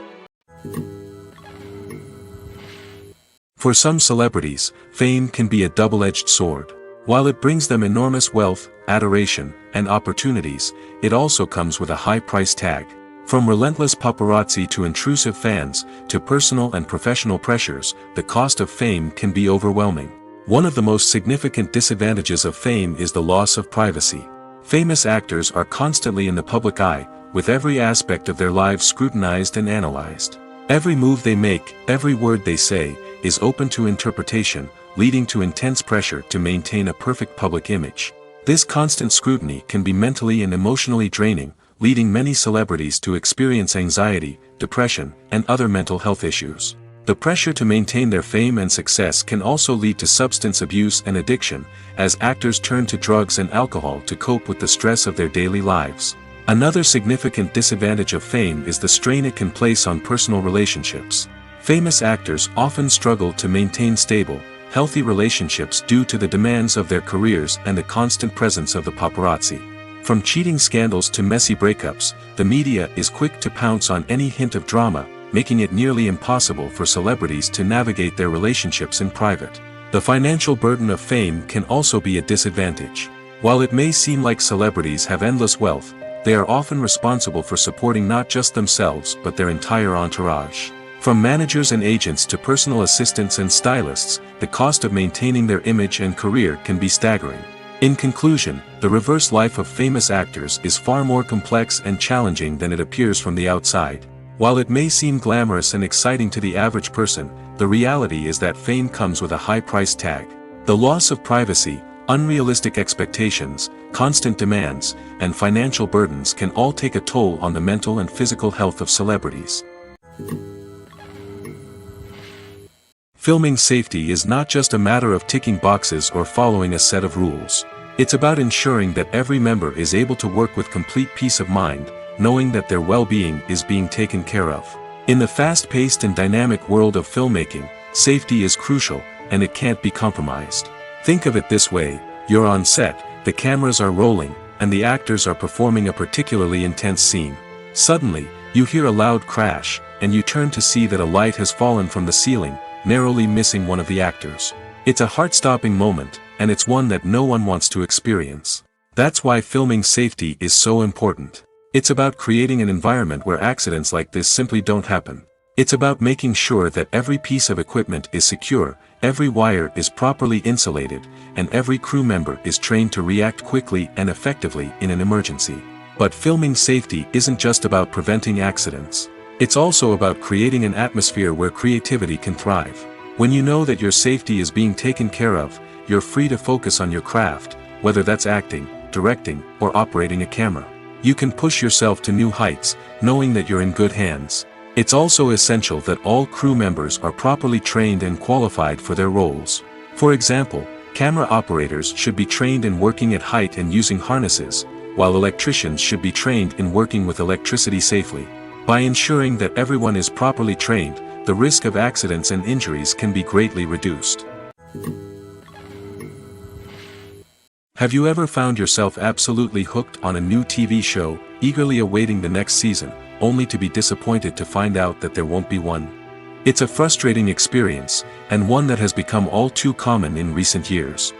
For some celebrities, fame can be a double-edged sword. While it brings them enormous wealth, adoration, and opportunities, it also comes with a high price tag. From relentless paparazzi to intrusive fans, to personal and professional pressures, the cost of fame can be overwhelming. One of the most significant disadvantages of fame is the loss of privacy. Famous actors are constantly in the public eye, with every aspect of their lives scrutinized and analyzed. Every move they make, every word they say, is open to interpretation, leading to intense pressure to maintain a perfect public image. This constant scrutiny can be mentally and emotionally draining, leading many celebrities to experience anxiety, depression, and other mental health issues. The pressure to maintain their fame and success can also lead to substance abuse and addiction, as actors turn to drugs and alcohol to cope with the stress of their daily lives. Another significant disadvantage of fame is the strain it can place on personal relationships. Famous actors often struggle to maintain stable, healthy relationships due to the demands of their careers and the constant presence of the paparazzi. From cheating scandals to messy breakups, the media is quick to pounce on any hint of drama, making it nearly impossible for celebrities to navigate their relationships in private. The financial burden of fame can also be a disadvantage. While it may seem like celebrities have endless wealth, they are often responsible for supporting not just themselves but their entire entourage. From managers and agents to personal assistants and stylists, the cost of maintaining their image and career can be staggering. In conclusion, the reverse life of famous actors is far more complex and challenging than it appears from the outside. While it may seem glamorous and exciting to the average person, the reality is that fame comes with a high price tag. The loss of privacy, unrealistic expectations, constant demands, and financial burdens can all take a toll on the mental and physical health of celebrities. Filming safety is not just a matter of ticking boxes or following a set of rules. It's about ensuring that every member is able to work with complete peace of mind, knowing that their well-being is being taken care of. In the fast-paced and dynamic world of filmmaking, safety is crucial, and it can't be compromised. Think of it this way: you're on set, the cameras are rolling, and the actors are performing a particularly intense scene. Suddenly, you hear a loud crash, and you turn to see that a light has fallen from the ceiling, narrowly missing one of the actors. It's a heart-stopping moment, and it's one that no one wants to experience. That's why filming safety is so important. It's about creating an environment where accidents like this simply don't happen. It's about making sure that every piece of equipment is secure, every wire is properly insulated, and every crew member is trained to react quickly and effectively in an emergency. But filming safety isn't just about preventing accidents. It's also about creating an atmosphere where creativity can thrive. When you know that your safety is being taken care of, you're free to focus on your craft, whether that's acting, directing, or operating a camera. You can push yourself to new heights, knowing that you're in good hands. It's also essential that all crew members are properly trained and qualified for their roles. For example, camera operators should be trained in working at height and using harnesses, while electricians should be trained in working with electricity safely. By ensuring that everyone is properly trained, the risk of accidents and injuries can be greatly reduced. Have you ever found yourself absolutely hooked on a new TV show, eagerly awaiting the next season, only to be disappointed to find out that there won't be one? It's a frustrating experience, and one that has become all too common in recent years.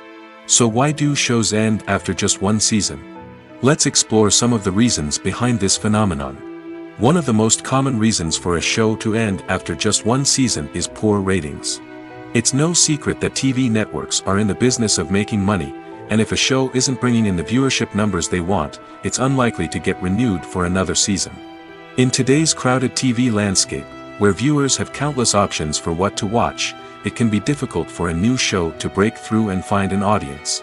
So why do shows end after just one season? Let's explore some of the reasons behind this phenomenon. One of the most common reasons for a show to end after just one season is poor ratings. It's no secret that TV networks are in the business of making money, and if a show isn't bringing in the viewership numbers they want, it's unlikely to get renewed for another season. In today's crowded TV landscape, where viewers have countless options for what to watch, it can be difficult for a new show to break through and find an audience.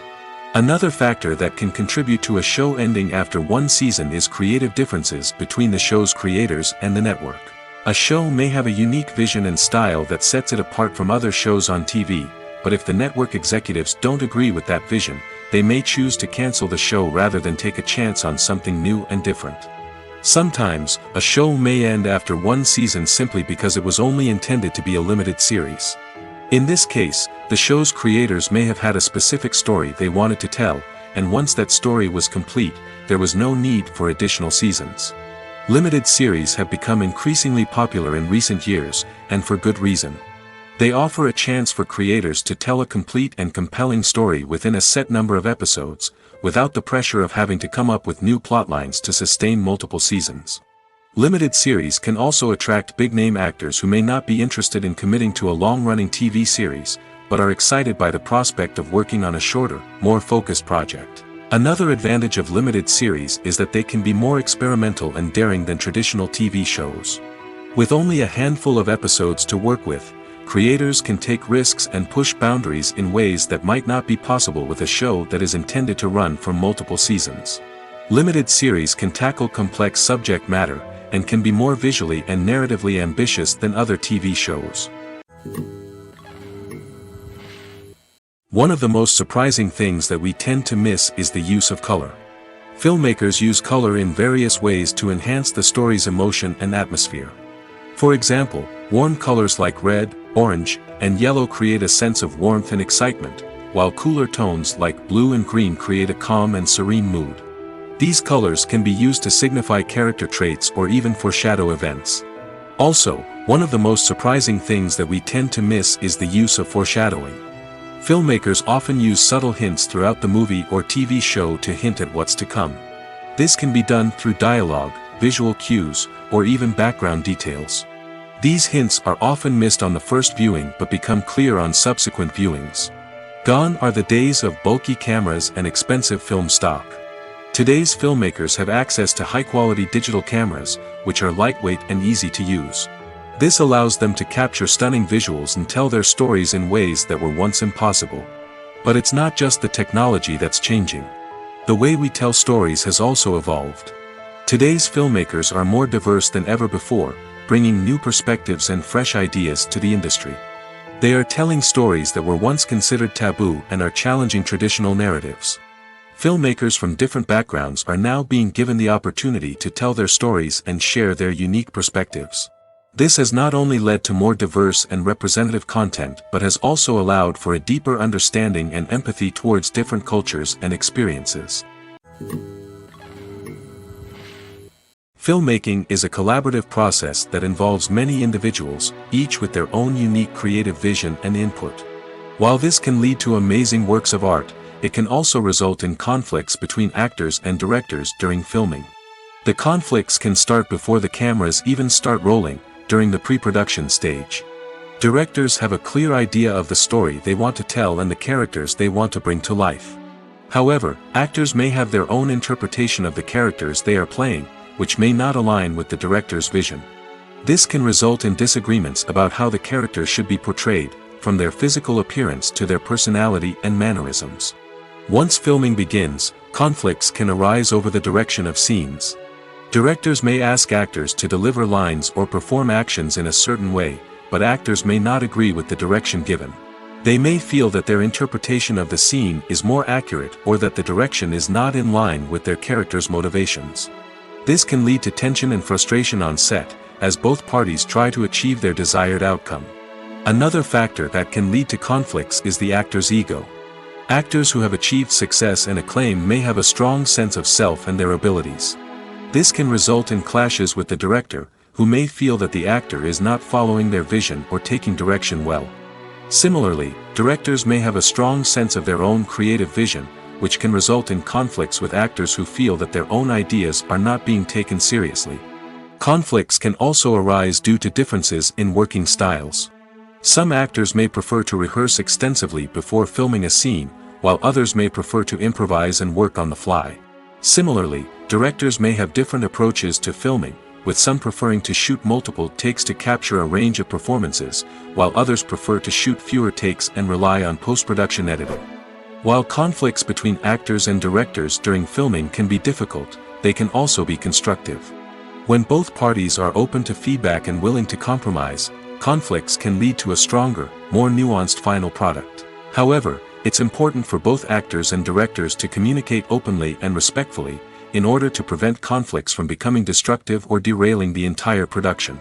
Another factor that can contribute to a show ending after one season is creative differences between the show's creators and the network. A show may have a unique vision and style that sets it apart from other shows on TV, but if the network executives don't agree with that vision, they may choose to cancel the show rather than take a chance on something new and different. Sometimes, a show may end after one season simply because it was only intended to be a limited series. In this case, the show's creators may have had a specific story they wanted to tell, and once that story was complete, there was no need for additional seasons. Limited series have become increasingly popular in recent years, and for good reason. They offer a chance for creators to tell a complete and compelling story within a set number of episodes, without the pressure of having to come up with new plotlines to sustain multiple seasons. Limited series can also attract big-name actors who may not be interested in committing to a long-running TV series, but are excited by the prospect of working on a shorter, more focused project. Another advantage of limited series is that they can be more experimental and daring than traditional TV shows. With only a handful of episodes to work with, creators can take risks and push boundaries in ways that might not be possible with a show that is intended to run for multiple seasons. Limited series can tackle complex subject matter, and can be more visually and narratively ambitious than other TV shows. One of the most surprising things that we tend to miss is the use of color. Filmmakers use color in various ways to enhance the story's emotion and atmosphere. For example, warm colors like red, orange, and yellow create a sense of warmth and excitement, while cooler tones like blue and green create a calm and serene mood. These colors can be used to signify character traits or even foreshadow events. Also, one of the most surprising things that we tend to miss is the use of foreshadowing. Filmmakers often use subtle hints throughout the movie or TV show to hint at what's to come. This can be done through dialogue, visual cues, or even background details. These hints are often missed on the first viewing but become clear on subsequent viewings. Gone are the days of bulky cameras and expensive film stock. Today's filmmakers have access to high-quality digital cameras, which are lightweight and easy to use. This allows them to capture stunning visuals and tell their stories in ways that were once impossible. But it's not just the technology that's changing. The way we tell stories has also evolved. Today's filmmakers are more diverse than ever before, bringing new perspectives and fresh ideas to the industry. They are telling stories that were once considered taboo and are challenging traditional narratives. Filmmakers from different backgrounds are now being given the opportunity to tell their stories and share their unique perspectives. This has not only led to more diverse and representative content but has also allowed for a deeper understanding and empathy towards different cultures and experiences. Filmmaking is a collaborative process that involves many individuals, each with their own unique creative vision and input. While this can lead to amazing works of art, it can also result in conflicts between actors and directors during filming. The conflicts can start before the cameras even start rolling, during the pre-production stage. Directors have a clear idea of the story they want to tell and the characters they want to bring to life. However, actors may have their own interpretation of the characters they are playing, which may not align with the director's vision. This can result in disagreements about how the character should be portrayed, from their physical appearance to their personality and mannerisms. Once filming begins, conflicts can arise over the direction of scenes. Directors may ask actors to deliver lines or perform actions in a certain way, but actors may not agree with the direction given. They may feel that their interpretation of the scene is more accurate or that the direction is not in line with their character's motivations. This can lead to tension and frustration on set, as both parties try to achieve their desired outcome. Another factor that can lead to conflicts is the actor's ego. Actors who have achieved success and acclaim may have a strong sense of self and their abilities. This can result in clashes with the director, who may feel that the actor is not following their vision or taking direction well. Similarly, directors may have a strong sense of their own creative vision, which can result in conflicts with actors who feel that their own ideas are not being taken seriously. Conflicts can also arise due to differences in working styles. Some actors may prefer to rehearse extensively before filming a scene, while others may prefer to improvise and work on the fly. Similarly, directors may have different approaches to filming, with some preferring to shoot multiple takes to capture a range of performances, while others prefer to shoot fewer takes and rely on post-production editing. While conflicts between actors and directors during filming can be difficult, they can also be constructive. When both parties are open to feedback and willing to compromise, conflicts can lead to a stronger, more nuanced final product. However, it's important for both actors and directors to communicate openly and respectfully, in order to prevent conflicts from becoming destructive or derailing the entire production.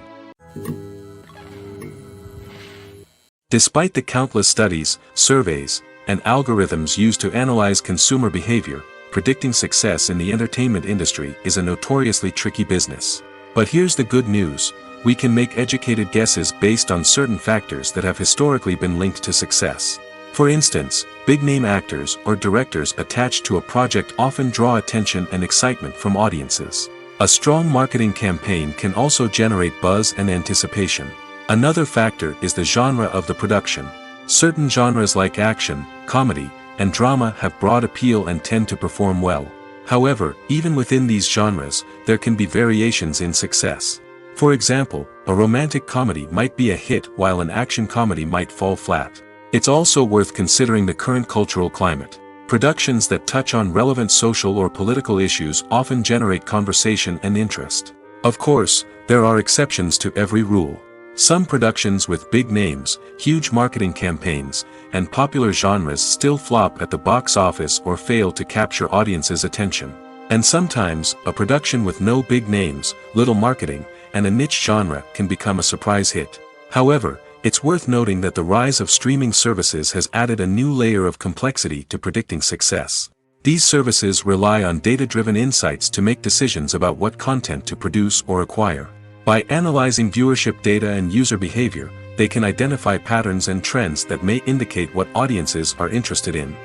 Despite the countless studies, surveys, and algorithms used to analyze consumer behavior, predicting success in the entertainment industry is a notoriously tricky business. But here's the good news: we can make educated guesses based on certain factors that have historically been linked to success. For instance, big-name actors or directors attached to a project often draw attention and excitement from audiences. A strong marketing campaign can also generate buzz and anticipation. Another factor is the genre of the production. Certain genres like action, comedy, and drama have broad appeal and tend to perform well. However, even within these genres, there can be variations in success. For example, a romantic comedy might be a hit while an action comedy might fall flat. It's also worth considering the current cultural climate. Productions that touch on relevant social or political issues often generate conversation and interest. Of course, there are exceptions to every rule. Some productions with big names, huge marketing campaigns, and popular genres still flop at the box office or fail to capture audiences' attention. And sometimes, a production with no big names, little marketing, and a niche genre can become a surprise hit. However, it's worth noting that the rise of streaming services has added a new layer of complexity to predicting success. These services rely on data-driven insights to make decisions about what content to produce or acquire. By analyzing viewership data and user behavior, they can identify patterns and trends that may indicate what audiences are interested in.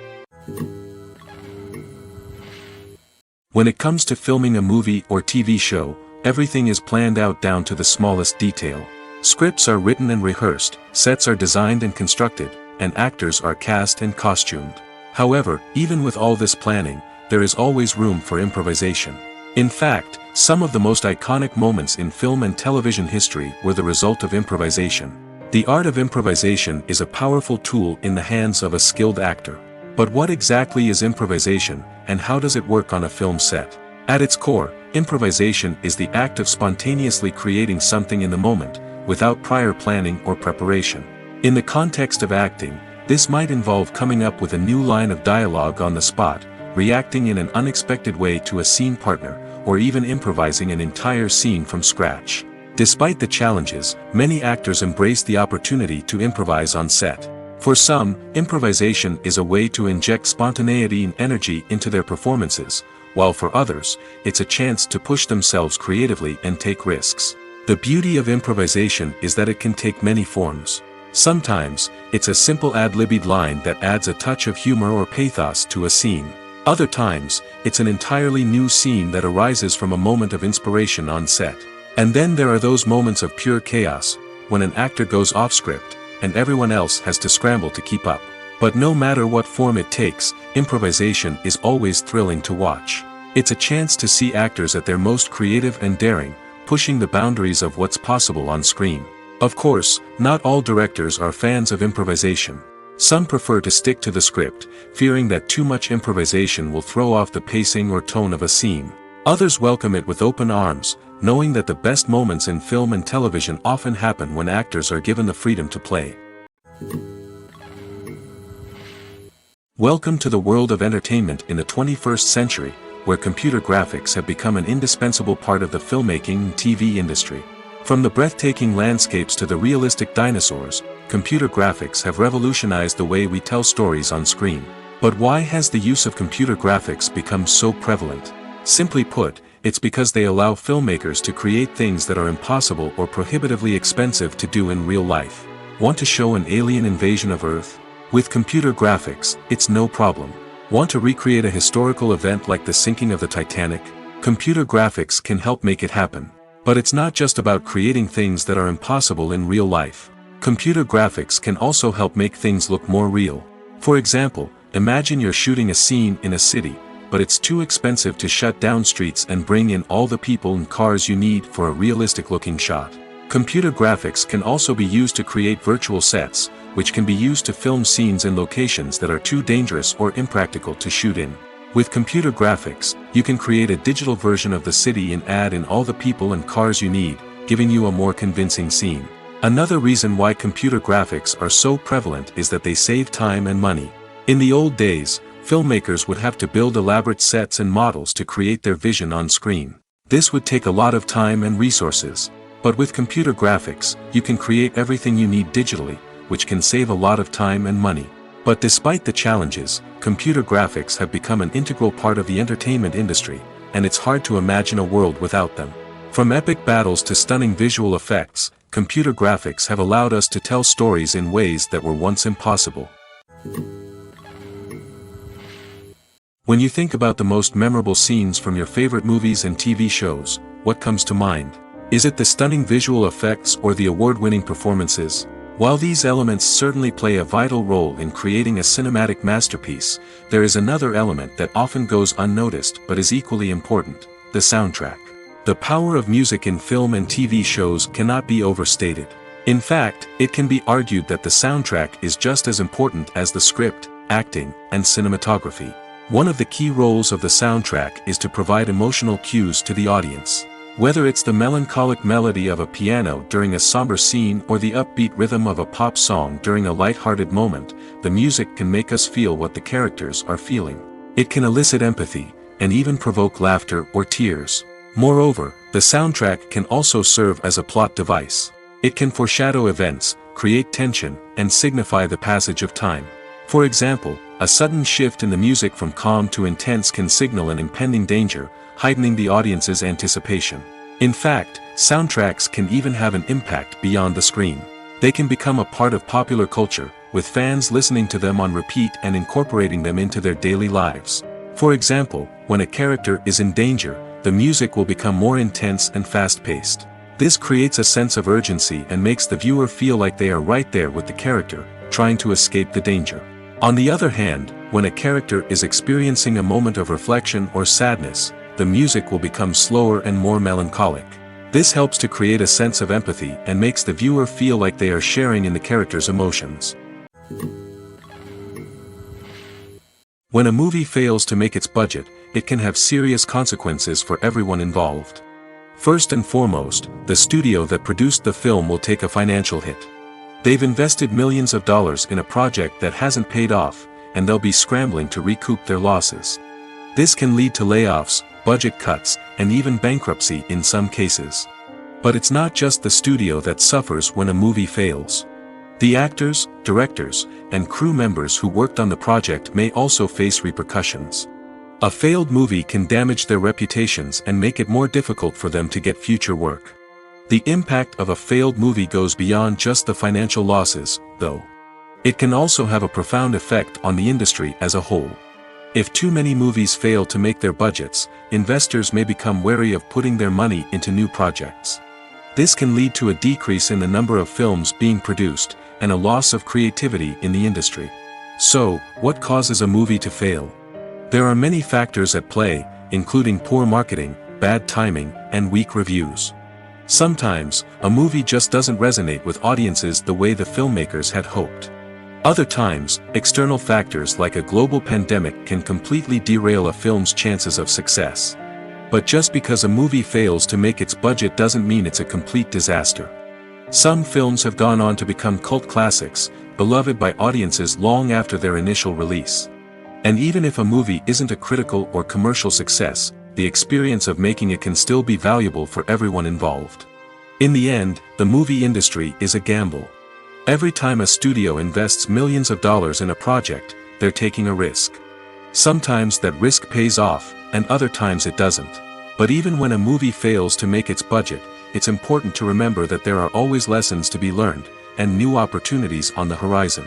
When it comes to filming a movie or TV show, everything is planned out down to the smallest detail. Scripts are written and rehearsed, sets are designed and constructed, and actors are cast and costumed. However, even with all this planning, there is always room for improvisation. In fact, some of the most iconic moments in film and television history were the result of improvisation. The art of improvisation is a powerful tool in the hands of a skilled actor. But what exactly is improvisation, and how does it work on a film set? At its core, improvisation is the act of spontaneously creating something in the moment, without prior planning or preparation. In the context of acting, this might involve coming up with a new line of dialogue on the spot, reacting in an unexpected way to a scene partner, or even improvising an entire scene from scratch. Despite the challenges, many actors embrace the opportunity to improvise on set. For some, improvisation is a way to inject spontaneity and energy into their performances, while for others, it's a chance to push themselves creatively and take risks. The beauty of improvisation is that it can take many forms. Sometimes, it's a simple ad-libbed line that adds a touch of humor or pathos to a scene. Other times, it's an entirely new scene that arises from a moment of inspiration on set. And then there are those moments of pure chaos, when an actor goes off script, and everyone else has to scramble to keep up. But no matter what form it takes, improvisation is always thrilling to watch. It's a chance to see actors at their most creative and daring, pushing the boundaries of what's possible on screen. Of course, not all directors are fans of improvisation. Some prefer to stick to the script, fearing that too much improvisation will throw off the pacing or tone of a scene. Others welcome it with open arms, knowing that the best moments in film and television often happen when actors are given the freedom to play. Welcome to the world of entertainment in the 21st century, where computer graphics have become an indispensable part of the filmmaking and TV industry. From the breathtaking landscapes to the realistic dinosaurs, computer graphics have revolutionized the way we tell stories on screen. But why has the use of computer graphics become so prevalent? Simply put, it's because they allow filmmakers to create things that are impossible or prohibitively expensive to do in real life. Want to show an alien invasion of Earth? With computer graphics, it's no problem. Want to recreate a historical event like the sinking of the Titanic? Computer graphics can help make it happen. But it's not just about creating things that are impossible in real life. Computer graphics can also help make things look more real. For example, imagine you're shooting a scene in a city, but it's too expensive to shut down streets and bring in all the people and cars you need for a realistic-looking shot. Computer graphics can also be used to create virtual sets, which can be used to film scenes in locations that are too dangerous or impractical to shoot in. With computer graphics, you can create a digital version of the city and add in all the people and cars you need, giving you a more convincing scene. Another reason why computer graphics are so prevalent is that they save time and money. In the old days, filmmakers would have to build elaborate sets and models to create their vision on screen. This would take a lot of time and resources. But with computer graphics, you can create everything you need digitally, which can save a lot of time and money. But despite the challenges, computer graphics have become an integral part of the entertainment industry, and it's hard to imagine a world without them. From epic battles to stunning visual effects, computer graphics have allowed us to tell stories in ways that were once impossible. When you think about the most memorable scenes from your favorite movies and TV shows, what comes to mind? Is it the stunning visual effects or the award-winning performances? While these elements certainly play a vital role in creating a cinematic masterpiece, there is another element that often goes unnoticed but is equally important: the soundtrack. The power of music in film and TV shows cannot be overstated. In fact, it can be argued that the soundtrack is just as important as the script, acting, and cinematography. One of the key roles of the soundtrack is to provide emotional cues to the audience. Whether it's the melancholic melody of a piano during a somber scene or the upbeat rhythm of a pop song during a light-hearted moment, the music can make us feel what the characters are feeling. It can elicit empathy, and even provoke laughter or tears. Moreover, the soundtrack can also serve as a plot device. It can foreshadow events, create tension, and signify the passage of time. For example, a sudden shift in the music from calm to intense can signal an impending danger, heightening the audience's anticipation. In fact, soundtracks can even have an impact beyond the screen. They can become a part of popular culture, with fans listening to them on repeat and incorporating them into their daily lives. For example, when a character is in danger, the music will become more intense and fast-paced. This creates a sense of urgency and makes the viewer feel like they are right there with the character, trying to escape the danger. On the other hand, when a character is experiencing a moment of reflection or sadness, the music will become slower and more melancholic. This helps to create a sense of empathy and makes the viewer feel like they are sharing in the character's emotions. When a movie fails to make its budget, it can have serious consequences for everyone involved. First and foremost, the studio that produced the film will take a financial hit. They've invested millions of dollars in a project that hasn't paid off, and they'll be scrambling to recoup their losses. This can lead to layoffs, budget cuts, and even bankruptcy in some cases. But it's not just the studio that suffers when a movie fails. The actors, directors, and crew members who worked on the project may also face repercussions. A failed movie can damage their reputations and make it more difficult for them to get future work. The impact of a failed movie goes beyond just the financial losses, though. It can also have a profound effect on the industry as a whole. If too many movies fail to make their budgets, investors may become wary of putting their money into new projects. This can lead to a decrease in the number of films being produced, and a loss of creativity in the industry. So, what causes a movie to fail? There are many factors at play, including poor marketing, bad timing, and weak reviews. Sometimes, a movie just doesn't resonate with audiences the way the filmmakers had hoped. Other times, external factors like a global pandemic can completely derail a film's chances of success. But just because a movie fails to make its budget doesn't mean it's a complete disaster. Some films have gone on to become cult classics, beloved by audiences long after their initial release. And even if a movie isn't a critical or commercial success, the experience of making it can still be valuable for everyone involved. In the end, the movie industry is a gamble. Every time a studio invests millions of dollars in a project, they're taking a risk. Sometimes that risk pays off, and other times it doesn't. But even when a movie fails to make its budget, it's important to remember that there are always lessons to be learned, and new opportunities on the horizon.